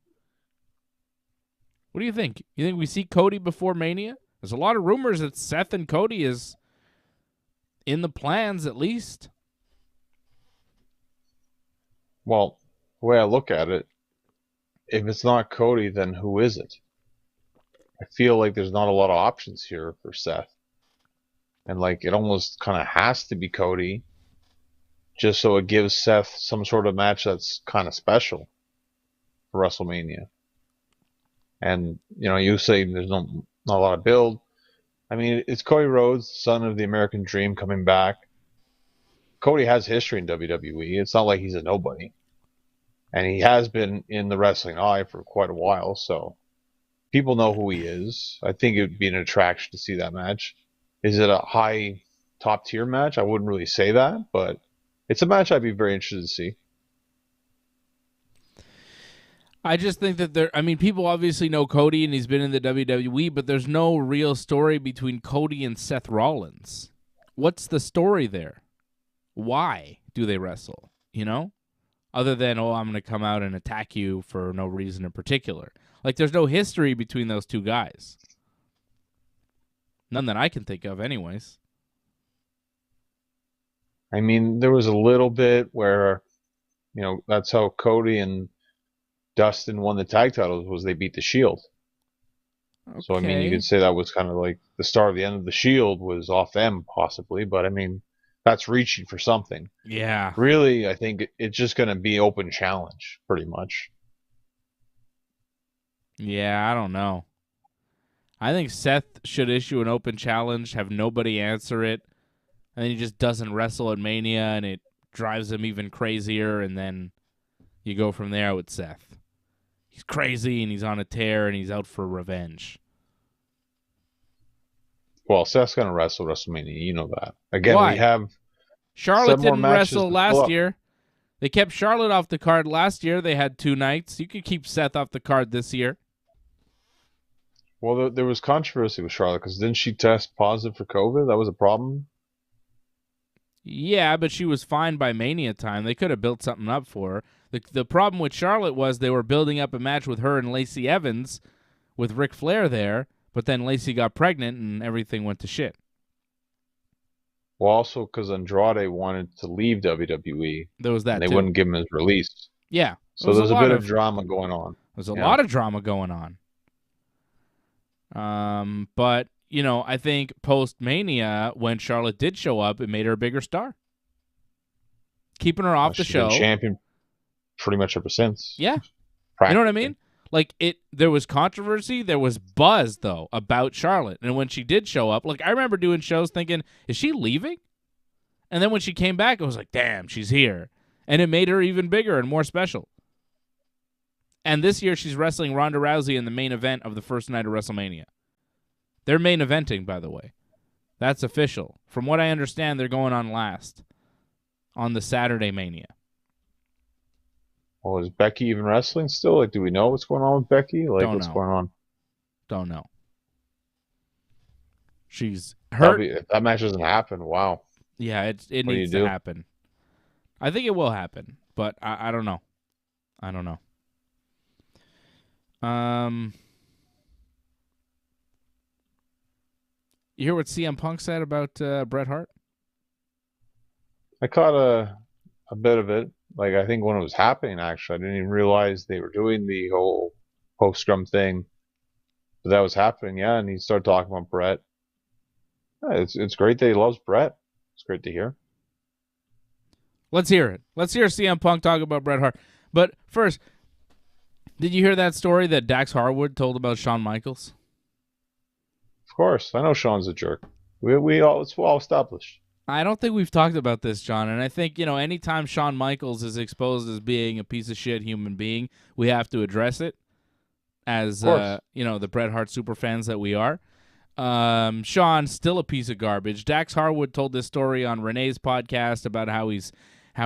S1: What do you think? You think we see Cody before Mania? There's a lot of rumors that Seth and Cody is in the plans, at least.
S2: Well, the way I look at it, if it's not Cody, then who is it? I feel like there's not a lot of options here for Seth. And like, it almost kind of has to be Cody, just so it gives Seth some sort of match that's kind of special for WrestleMania. And, you say there's not a lot of build. I mean, it's Cody Rhodes, son of the American Dream, coming back. Cody has history in WWE. It's not like he's a nobody. And he has been in the wrestling eye for quite a while, so people know who he is. I think it would be an attraction to see that match. Is it a high top-tier match? I wouldn't really say that, but it's a match I'd be very interested to see.
S1: I just think that people obviously know Cody and he's been in the WWE, but there's no real story between Cody and Seth Rollins. What's the story there? Why do they wrestle? Other than, I'm going to come out and attack you for no reason in particular. Like, there's no history between those two guys. None that I can think of anyways.
S2: I mean, there was a little bit where, that's how Cody and Dustin won the tag titles, was they beat the Shield. Okay. So, I mean, you could say that was kind of like the start of the end of the Shield was off them, possibly. But, I mean, that's reaching for something.
S1: Yeah.
S2: Really, I think it's just going to be open challenge, pretty much.
S1: Yeah, I don't know. I think Seth should issue an open challenge, have nobody answer it, and then he just doesn't wrestle at Mania, and it drives him even crazier, and then you go from there with Seth. He's crazy, and he's on a tear, and he's out for revenge.
S2: Well, Seth's going to wrestle WrestleMania. You know that. Again,
S1: Why?
S2: We have
S1: Charlotte didn't wrestle last year. They kept Charlotte off the card last year. They had 2 nights. You could keep Seth off the card this year.
S2: Well, there was controversy with Charlotte because didn't she test positive for COVID? That was a problem.
S1: Yeah, but she was fine by Mania time. They could have built something up for her. The problem with Charlotte was they were building up a match with her and Lacey Evans with Ric Flair there, but then Lacey got pregnant and everything went to shit.
S2: Well, also because Andrade wanted to leave WWE.
S1: There was that,
S2: and they wouldn't give him his release.
S1: Yeah.
S2: So there's a bit of drama going on.
S1: There's a lot of drama going on. But, I think post-Mania, when Charlotte did show up, it made her a bigger star. Keeping her off the show.
S2: She's been champion pretty much ever since.
S1: Yeah. You know what I mean? Like, there was controversy, there was buzz, though, about Charlotte. And when she did show up, I remember doing shows thinking, is she leaving? And then when she came back, it was like, damn, she's here. And it made her even bigger and more special. And this year, she's wrestling Ronda Rousey in the main event of the first night of WrestleMania. They're main eventing, by the way. That's official. From what I understand, they're going on last on the Saturday Mania.
S2: Well, is Becky even wrestling still? Do we know what's going on with Becky? What's going on?
S1: Don't know. She's hurt.
S2: If that match doesn't happen, wow.
S1: Yeah, it
S2: What do you
S1: needs to
S2: do?
S1: happen. I think it will happen, but I don't know. You hear what CM Punk said about Bret Hart?
S2: I caught a bit of it. Like, I think when it was happening, actually, I didn't even realize they were doing the whole post scrum thing. But that was happening, yeah. And he started talking about Bret. Yeah, it's great that he loves Bret. It's great to hear.
S1: Let's hear it. Let's hear CM Punk talk about Bret Hart. But first, did you hear that story that Dax Harwood told about Shawn Michaels?
S2: Of course, I know Sean's a jerk. It's well established.
S1: I don't think we've talked about this, John, and I think, anytime Shawn Michaels is exposed as being a piece of shit human being, we have to address it as, the Bret Hart superfans that we are. Shawn's still a piece of garbage. Dax Harwood told this story on Renee's podcast about how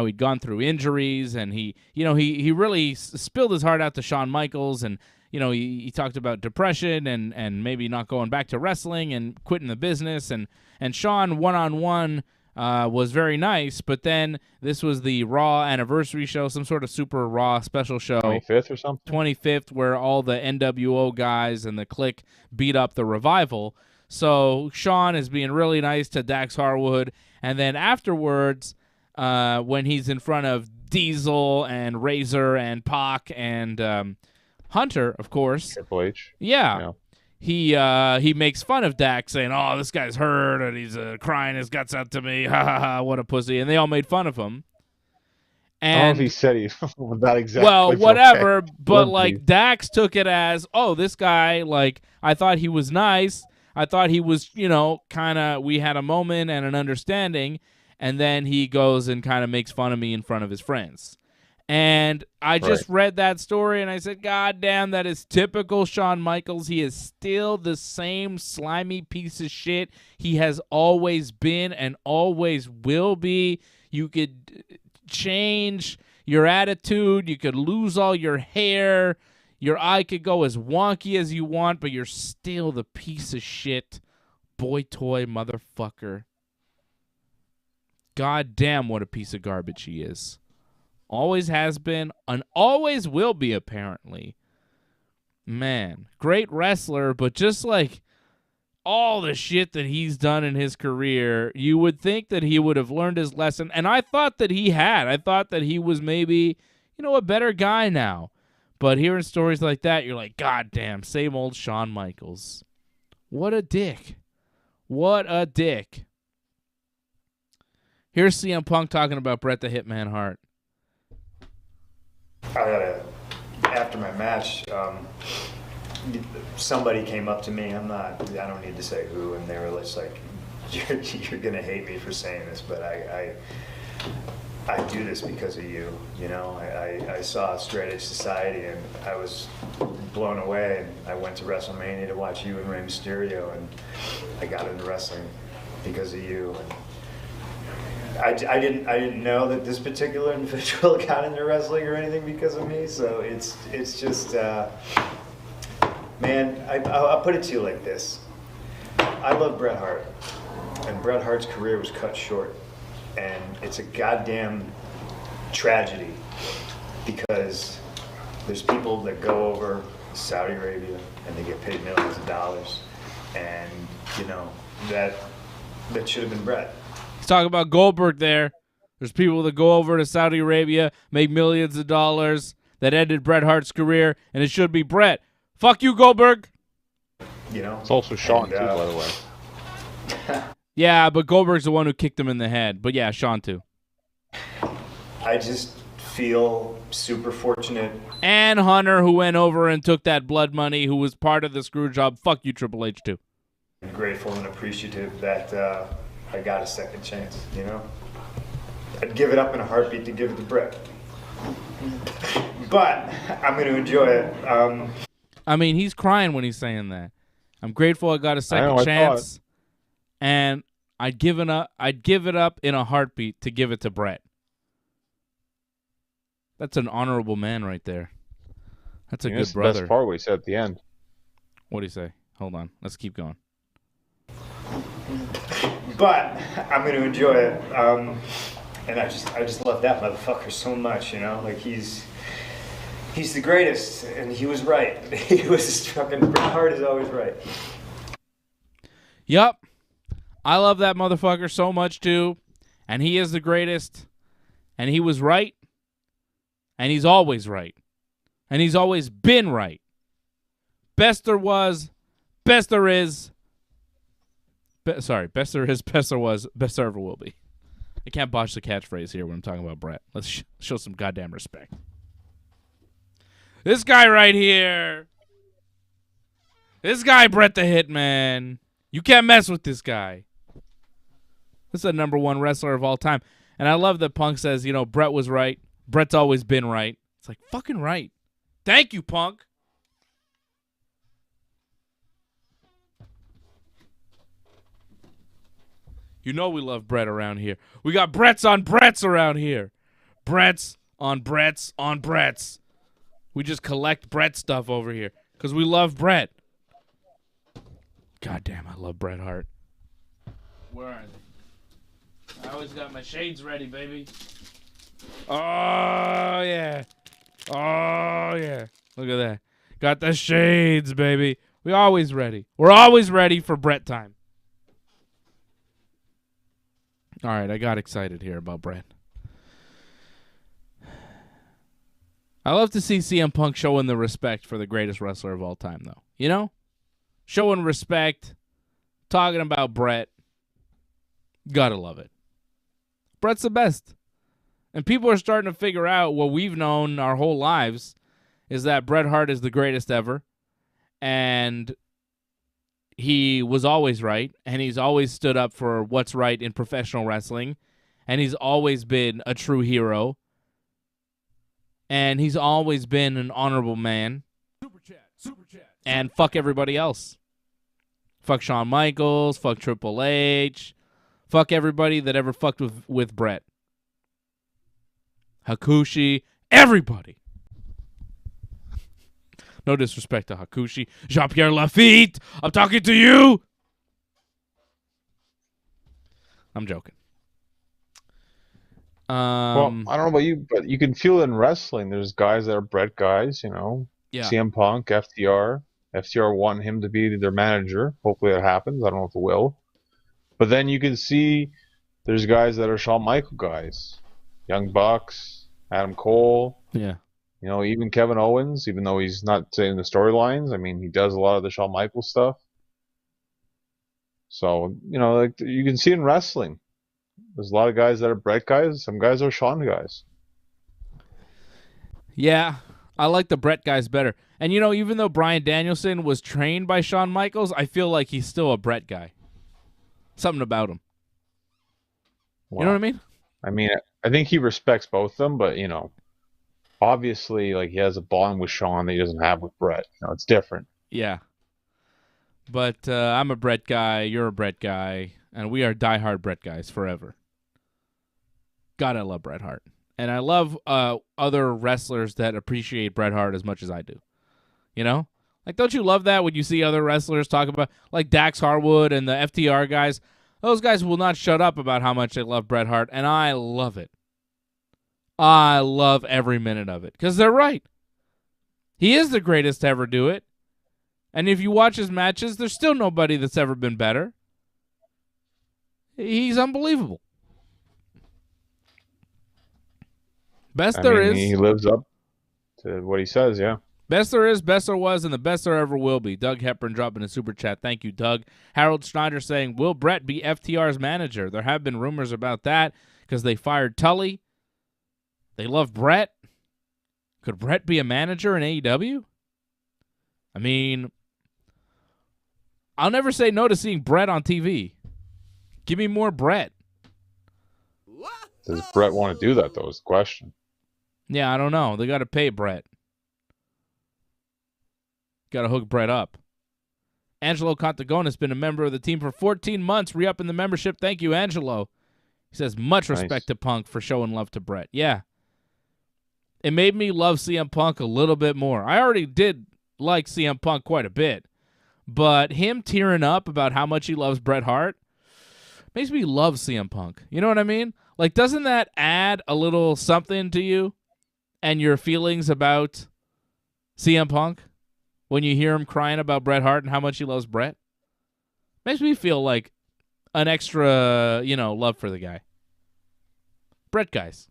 S1: he'd gone through injuries, and he really spilled his heart out to Shawn Michaels, and he talked about depression and maybe not going back to wrestling and quitting the business, and Shawn one-on-one was very nice, but then this was the Raw anniversary show, some sort of super Raw special show.
S2: 25th or something?
S1: 25th, where all the NWO guys and the Clique beat up the Revival. So Shawn is being really nice to Dax Harwood, and then afterwards, when he's in front of Diesel and Razor and Pac and Hunter, of course.
S2: Triple H.
S1: Yeah. He makes fun of Dax, saying, "Oh, this guy's hurt, and he's crying his guts out to me. Ha ha ha! What a pussy!" And they all made fun of him. And
S2: I don't know if he said he that exactly.
S1: well, whatever.
S2: Okay.
S1: But like Dax took it as, "Oh, this guy. Like I thought he was nice. I thought he was, kind of. We had a moment and an understanding." And then he goes and kind of makes fun of me in front of his friends. And I just read that story, and I said, God damn, that is typical Shawn Michaels. He is still the same slimy piece of shit he has always been and always will be. You could change your attitude. You could lose all your hair. Your eye could go as wonky as you want, but you're still the piece of shit boy toy motherfucker. God damn, what a piece of garbage he is. Always has been and always will be, apparently. Man, great wrestler, but just like all the shit that he's done in his career, you would think that he would have learned his lesson. And I thought that he had. I thought that he was maybe, a better guy now. But hearing stories like that, you're like, God damn, same old Shawn Michaels. What a dick. What a dick. Here's CM Punk talking about Bret the Hitman Hart.
S4: After my match, somebody came up to me. I don't need to say who, and they were just like, "You're gonna hate me for saying this, but I do this because of you." I saw Straight Edge Society, and I was blown away. And I went to Wrestlemania to watch you and Rey Mysterio, and I got into wrestling because of you. And I didn't know that this particular individual got into wrestling or anything because of me. So it's just, man, I'll put it to you like this. I love Bret Hart, and Bret Hart's career was cut short. And it's a goddamn tragedy because there's people that go over to Saudi Arabia and they get paid millions of dollars. And, that should have been Bret.
S1: Talk about Goldberg there. There's people that go over to Saudi Arabia, make millions of dollars, that ended Bret Hart's career, and it should be Bret. Fuck you, Goldberg.
S2: It's also Shawn, too, by the way.
S1: Yeah, but Goldberg's the one who kicked him in the head. But yeah, Shawn, too.
S4: I just feel super fortunate.
S1: And Hunter, who went over and took that blood money, who was part of the screw job. Fuck you, Triple H, too.
S4: I'm grateful and appreciative that I got a second chance, I'd give it up in a heartbeat to give it to Bret. But I'm going to enjoy it.
S1: He's crying when he's saying that. I'm grateful I got a second chance, and I'd give it up in a heartbeat to give it to Bret. That's an honorable man right there. That's a good brother.
S2: The best part what he said at the end.
S1: What do you say? Hold on. Let's keep going.
S4: But I'm going to enjoy it. And I just love that motherfucker so much, you know? Like, he's the greatest, and he was right. He was fucking, Bret Hart is always right.
S1: Yup. I love that motherfucker so much, too. And he is the greatest. And he was right. And he's always right. And he's always been right. Best there was, best there is. Best there is, best there was, best there ever will be. I can't botch the catchphrase here when I'm talking about Bret. Let's show some goddamn respect. This guy right here. This guy, Bret the Hitman. You can't mess with this guy. This is the number one wrestler of all time. And I love that Punk says, you know, Bret was right. Bret's always been right. It's like, fucking right. Thank you, Punk. You know we love Bret around here. We got Bretts on Bretts around here. Bretts on Bretts on Bretts. We just collect Bret stuff over here because we love Bret. God damn, I love Bret Hart. Where are they? I always got my shades ready, baby. Oh, yeah. Oh, yeah. Look at that. Got the shades, baby. We always ready. We're always ready for Bret time. All right, I got excited here about Bret. I love to see CM Punk showing the respect for the greatest wrestler of all time, though. You know? Showing respect, talking about Bret. Gotta love it. Bret's the best. And people are starting to figure out what we've known our whole lives is that Bret Hart is the greatest ever. And he was always right. And he's always stood up for what's right in professional wrestling. And he's always been a true hero. And he's always been an honorable man. Super chat. And fuck everybody else. Fuck Shawn Michaels. Fuck Triple H. Fuck everybody that ever fucked with Bret. Hakushi. Everybody. No disrespect to Hakushi. Jean-Pierre Lafitte. I'm talking to you. I'm joking.
S2: Well, I don't know about you, but you can feel it in wrestling. There's guys that are Bret guys, you know.
S1: Yeah.
S2: CM Punk, FTR. FTR want him to be their manager. Hopefully that happens. I don't know if it will. But then you can see there's guys that are Shawn Michael guys. Young Bucks, Adam Cole.
S1: Yeah.
S2: You know, even Kevin Owens, even though he's not saying the storylines. I mean, he does a lot of the Shawn Michaels stuff. So, you know, like you can see in wrestling. There's a lot of guys that are Bret guys. Some guys are Shawn guys.
S1: Yeah, I like the Bret guys better. And, you know, even though Bryan Danielson was trained by Shawn Michaels, I feel like he's still a Bret guy. Something about him.
S2: Wow.
S1: You know what I mean?
S2: I mean, I think he respects both of them, but, you know, obviously, like, he has a bond with Shawn that he doesn't have with Bret. You know, it's different.
S1: Yeah. But I'm a Bret guy, you're a Bret guy, and we are diehard Bret guys forever. God, I love Bret Hart. And I love other wrestlers that appreciate Bret Hart as much as I do. You know? Like, don't you love that when you see other wrestlers talk about, like Dax Harwood and the FTR guys? Those guys will not shut up about how much they love Bret Hart, and I love it. I love every minute of it, because they're right. He is the greatest to ever do it. And if you watch his matches, there's still nobody that's ever been better. He's unbelievable. Best there is.
S2: He lives up to what he says, yeah.
S1: Best there is, best there was, and the best there ever will be. Doug Hepburn dropping a super chat. Thank you, Doug. Harold Schneider saying, will Bret be FTR's manager? There have been rumors about that because they fired Tully. They love Bret. Could Bret be a manager in AEW? I mean, I'll never say no to seeing Bret on TV. Give me more Bret.
S2: Does Bret want to do that, though, is the question.
S1: Yeah, I don't know. They got to pay Bret. Got to hook Bret up. Angelo Contagona has been a member of the team for 14 months, re-upping the membership. Thank you, Angelo. He says, much respect to Punk for showing love to Bret. Yeah. It made me love CM Punk a little bit more. I already did like CM Punk quite a bit. But him tearing up about how much he loves Bret Hart, makes me love CM Punk. You know what I mean? Like, doesn't that add a little something to you and your feelings about CM Punk when you hear him crying about Bret Hart and how much he loves Bret? Makes me feel like an extra, love for the guy. Bret guys.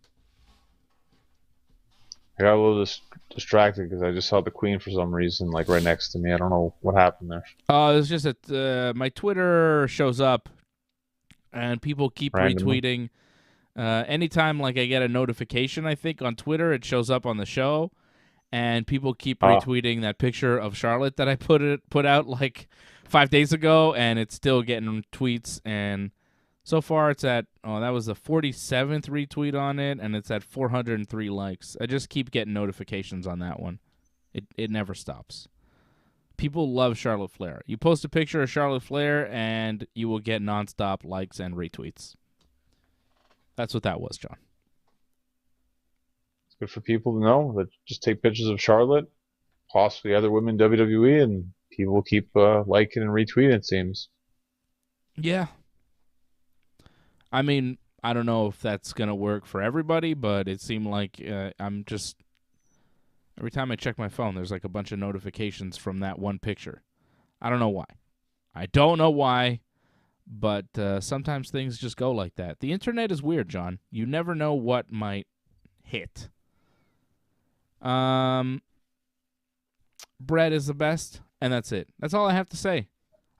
S2: I got a little distracted because I just saw the Queen for some reason, like right next to me. I don't know what happened there.
S1: It's just that my Twitter shows up, and people keep
S2: Randomly.
S1: retweeting. Anytime like I get a notification, I think on Twitter, it shows up on the show, and people keep retweeting that picture of Charlotte that I put out like 5 days ago, and it's still getting tweets. And so far, it's at that was the 47th retweet on it, and it's at 403 likes. I just keep getting notifications on that one. It never stops. People love Charlotte Flair. You post a picture of Charlotte Flair, and you will get nonstop likes and retweets. That's what that was, John.
S2: It's good for people to know that just take pictures of Charlotte, possibly other women in WWE, and people will keep liking and retweeting, it seems.
S1: Yeah. I mean, I don't know if that's going to work for everybody, but it seemed like I'm just... Every time I check my phone, there's like a bunch of notifications from that one picture. I don't know why. But sometimes things just go like that. The internet is weird, John. You never know what might hit. Bret is the best, and that's it. That's all I have to say.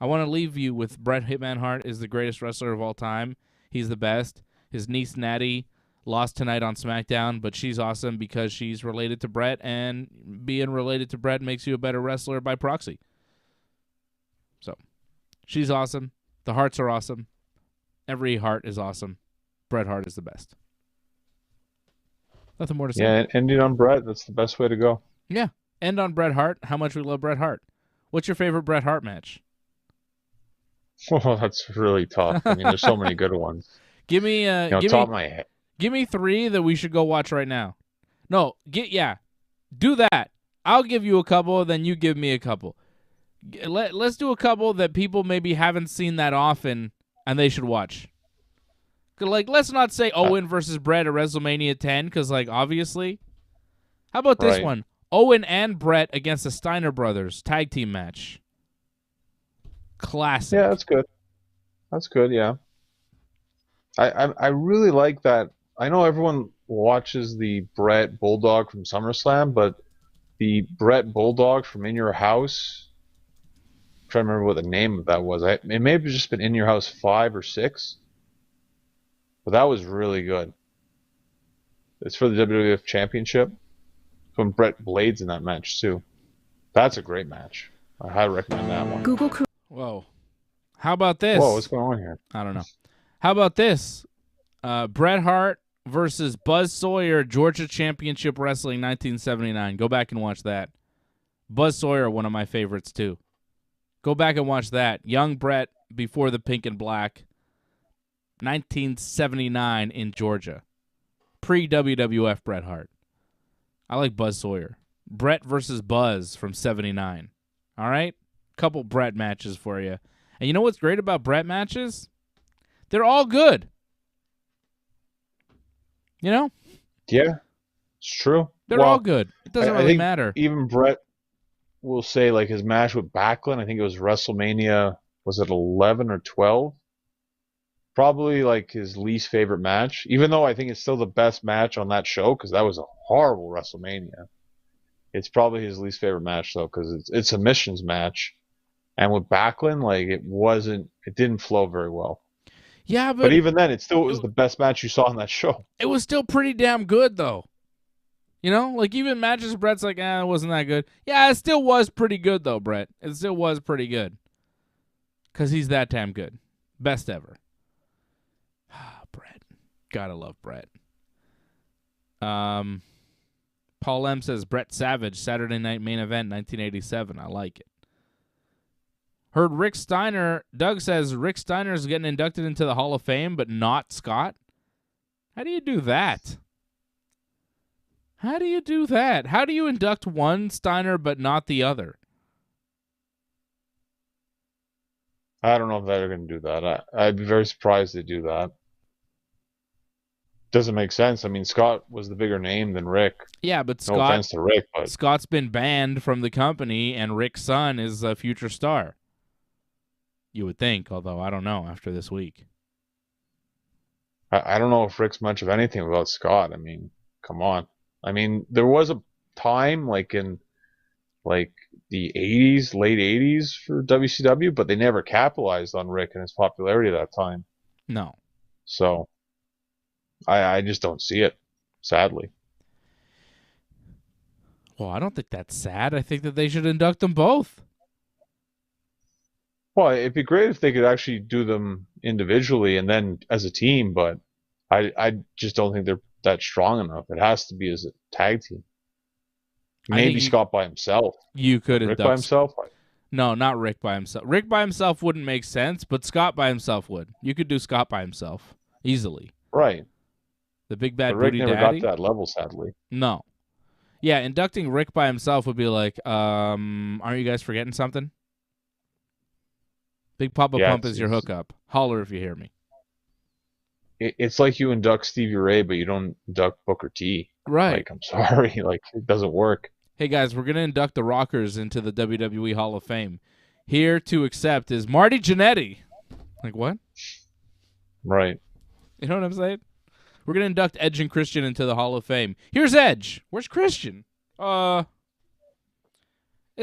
S1: I want to leave you with Bret Hitman Hart is the greatest wrestler of all time. He's the best. His niece, Natty, lost tonight on Smackdown, but she's awesome because she's related to Bret, and being related to Bret makes you a better wrestler by proxy. So, she's awesome. The Harts are awesome. Every Hart is awesome. Bret Hart is the best. Nothing more to say.
S2: Yeah, ending on Bret, that's the best way to go.
S1: Yeah. End on Bret Hart. How much we love Bret Hart. What's your favorite Bret Hart match?
S2: Oh, that's really tough. I mean, there's so many good ones.
S1: Give me
S2: Top of my head.
S1: Give me 3 that we should go watch right now. No, do that. I'll give you a couple, then you give me a couple. Let's do a couple that people maybe haven't seen that often and they should watch. Like, let's not say Owen versus Bret at WrestleMania 10 because, like, obviously. How about this one? Owen and Bret against the Steiner Brothers tag team match. Classic.
S2: Yeah, that's good. That's good, yeah. I really like that. I know everyone watches the Bret Bulldog from SummerSlam, but the Bret Bulldog from In Your House, I'm trying to remember what the name of that was. It may have just been In Your House 5 or 6, but that was really good. It's for the WWF Championship. When Bret Blades in that match, too. That's a great match. I highly recommend that one.
S1: Whoa. How about this?
S2: Whoa, what's going on here?
S1: I don't know. How about this? Bret Hart versus Buzz Sawyer, Georgia Championship Wrestling 1979. Go back and watch that. Buzz Sawyer, one of my favorites, too. Go back and watch that. Young Bret before the pink and black. 1979 in Georgia. Pre-WWF Bret Hart. I like Buzz Sawyer. Bret versus Buzz from 79. All right? Couple Bret matches for you. And you know what's great about Bret matches? They're all good. You know?
S2: Yeah, it's true.
S1: They're all good. It doesn't really matter.
S2: Even Bret will say, like, his match with Backlund, I think it was WrestleMania, was it 11 or 12? Probably, like, his least favorite match, even though I think it's still the best match on that show, because that was a horrible WrestleMania. It's probably his least favorite match, though, because it's a missions match. And with Backlund, like, it didn't flow very well.
S1: Yeah,
S2: but even then, it was the best match you saw on that show.
S1: It was still pretty damn good, though. You know? Like, even matches Bret's like, it wasn't that good. Yeah, it still was pretty good, though, Bret. It still was pretty good. Because he's that damn good. Best ever. Bret. Gotta love Bret. Paul M says, Bret Savage, Saturday Night Main Event, 1987. I like it. Heard Rick Steiner. Doug says Rick Steiner is getting inducted into the Hall of Fame, but not Scott. How do you do that? How do you do that? How do you induct one Steiner but not the other?
S2: I don't know if they're going to do that. I'd be very surprised they do that. Doesn't make sense. I mean, Scott was the bigger name than Rick.
S1: Yeah, but
S2: No offense to Rick, but
S1: Scott's been banned from the company, and Rick's son is a future star. You would think, although I don't know after this week.
S2: I don't know if Rick's much of anything without Scott. I mean, come on. I mean, there was a time like in like the 80s, late 80s for WCW, but they never capitalized on Rick and his popularity at that time.
S1: No.
S2: So I just don't see it, sadly.
S1: Well, I don't think that's sad. I think that they should induct them both.
S2: Well, it'd be great if they could actually do them individually and then as a team, but I just don't think they're that strong enough. It has to be as a tag team. Maybe Scott by himself.
S1: You could
S2: Rick
S1: induct
S2: by himself?
S1: No, not Rick by himself. Rick by himself wouldn't make sense, but Scott by himself would. You could do Scott by himself easily.
S2: Right.
S1: The big bad
S2: but Rick
S1: booty
S2: never
S1: daddy.
S2: got to that level, sadly.
S1: No. Yeah, inducting Rick by himself would be like, aren't you guys forgetting something? Big Papa Pump is your hookup. Holler if you hear me.
S2: It's like you induct Stevie Ray, but you don't induct Booker T.
S1: Right.
S2: Like, I'm sorry. Like, it doesn't work.
S1: Hey, guys, we're going to induct the Rockers into the WWE Hall of Fame. Here to accept is Marty Jannetty. Like, what?
S2: Right.
S1: You know what I'm saying? We're going to induct Edge and Christian into the Hall of Fame. Here's Edge. Where's Christian? It's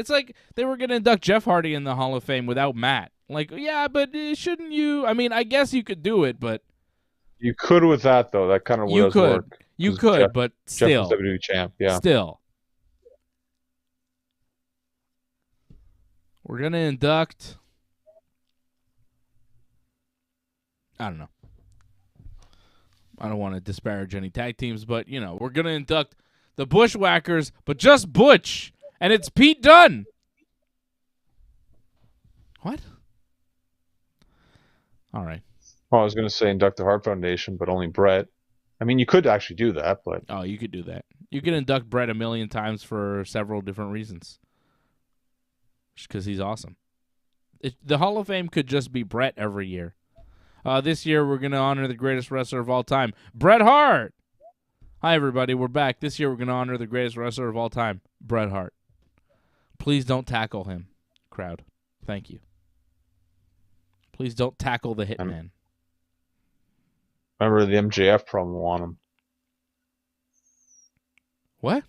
S1: like they were going to induct Jeff Hardy in the Hall of Fame without Matt. Like, yeah, but shouldn't you? I mean, I guess you could do it, but...
S2: You could with that, though. That kind of would work.
S1: You could, but still.
S2: Jeff was WWE champ, yeah.
S1: Still. We're going to induct... I don't know. I don't want to disparage any tag teams, but, you know, we're going to induct the Bushwhackers, but just Butch, and it's Pete Dunne. What? All right.
S2: Well, I was going to say induct the Hart Foundation, but only Brett. I mean, you could actually do that, but...
S1: Oh, you could do that. You can induct Brett a million times for several different reasons. Just because he's awesome. The Hall of Fame could just be Brett every year. This year, we're going to honor the greatest wrestler of all time, Bret Hart. Hi, everybody. We're back. This year, we're going to honor the greatest wrestler of all time, Bret Hart. Please don't tackle him, crowd. Thank you. Please don't tackle the Hitman.
S2: Remember the MJF promo on him.
S1: What?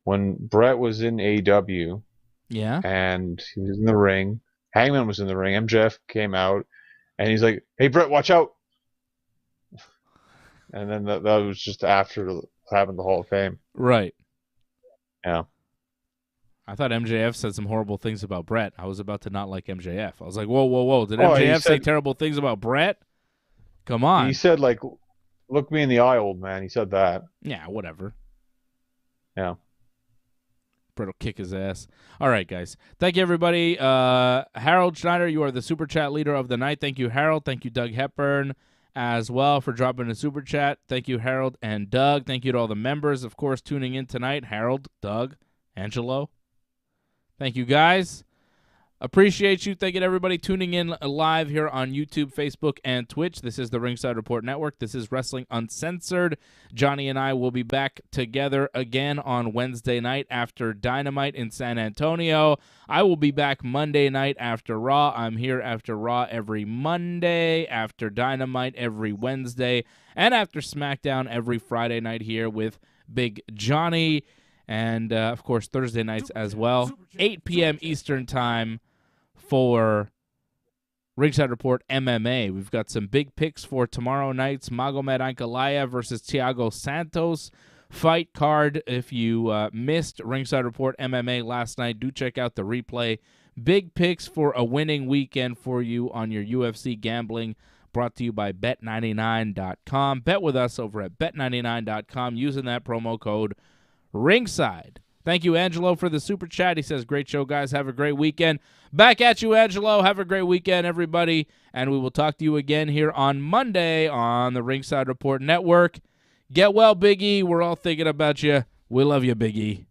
S2: When Brett was in AEW,
S1: yeah,
S2: and he was in the ring, Hangman was in the ring, MJF came out, and he's like, "Hey, Brett, watch out!" And then that was just after having the Hall of Fame.
S1: Right.
S2: Yeah.
S1: I thought MJF said some horrible things about Brett. I was about to not like MJF. I was like, whoa. Did MJF say terrible things about Brett? Come on.
S2: He said, like, look me in the eye, old man. He said that.
S1: Yeah, whatever.
S2: Yeah.
S1: Brett will kick his ass. All right, guys. Thank you, everybody. Harold Schneider, you are the Super Chat leader of the night. Thank you, Harold. Thank you, Doug Hepburn, as well, for dropping a Super Chat. Thank you, Harold and Doug. Thank you to all the members, of course, tuning in tonight. Harold, Doug, Angelo. Thank you, guys. Appreciate you. Thank you to everybody tuning in live here on YouTube, Facebook, and Twitch. This is the Ringside Report Network. This is Wrestling Uncensored. Johnny and I will be back together again on Wednesday night after Dynamite in San Antonio. I will be back Monday night after Raw. I'm here after Raw every Monday, after Dynamite every Wednesday, and after Smackdown every Friday night here with Big Johnny. And, of course, Thursday nights as well, 8 p.m. Eastern Time for Ringside Report MMA. We've got some big picks for tomorrow night's Magomed Ankalaev versus Thiago Santos fight card. If you missed Ringside Report MMA last night, do check out the replay. Big picks for a winning weekend for you on your UFC gambling, brought to you by Bet99.com. Bet with us over at Bet99.com using that promo code Ringside. Thank you, Angelo, for the Super Chat. He says, great show, guys. Have a great weekend. Back at you, Angelo. Have a great weekend, everybody. And we will talk to you again here on Monday on the Ringside Report Network. Get well, Big E. We're all thinking about you. We love you, Big E.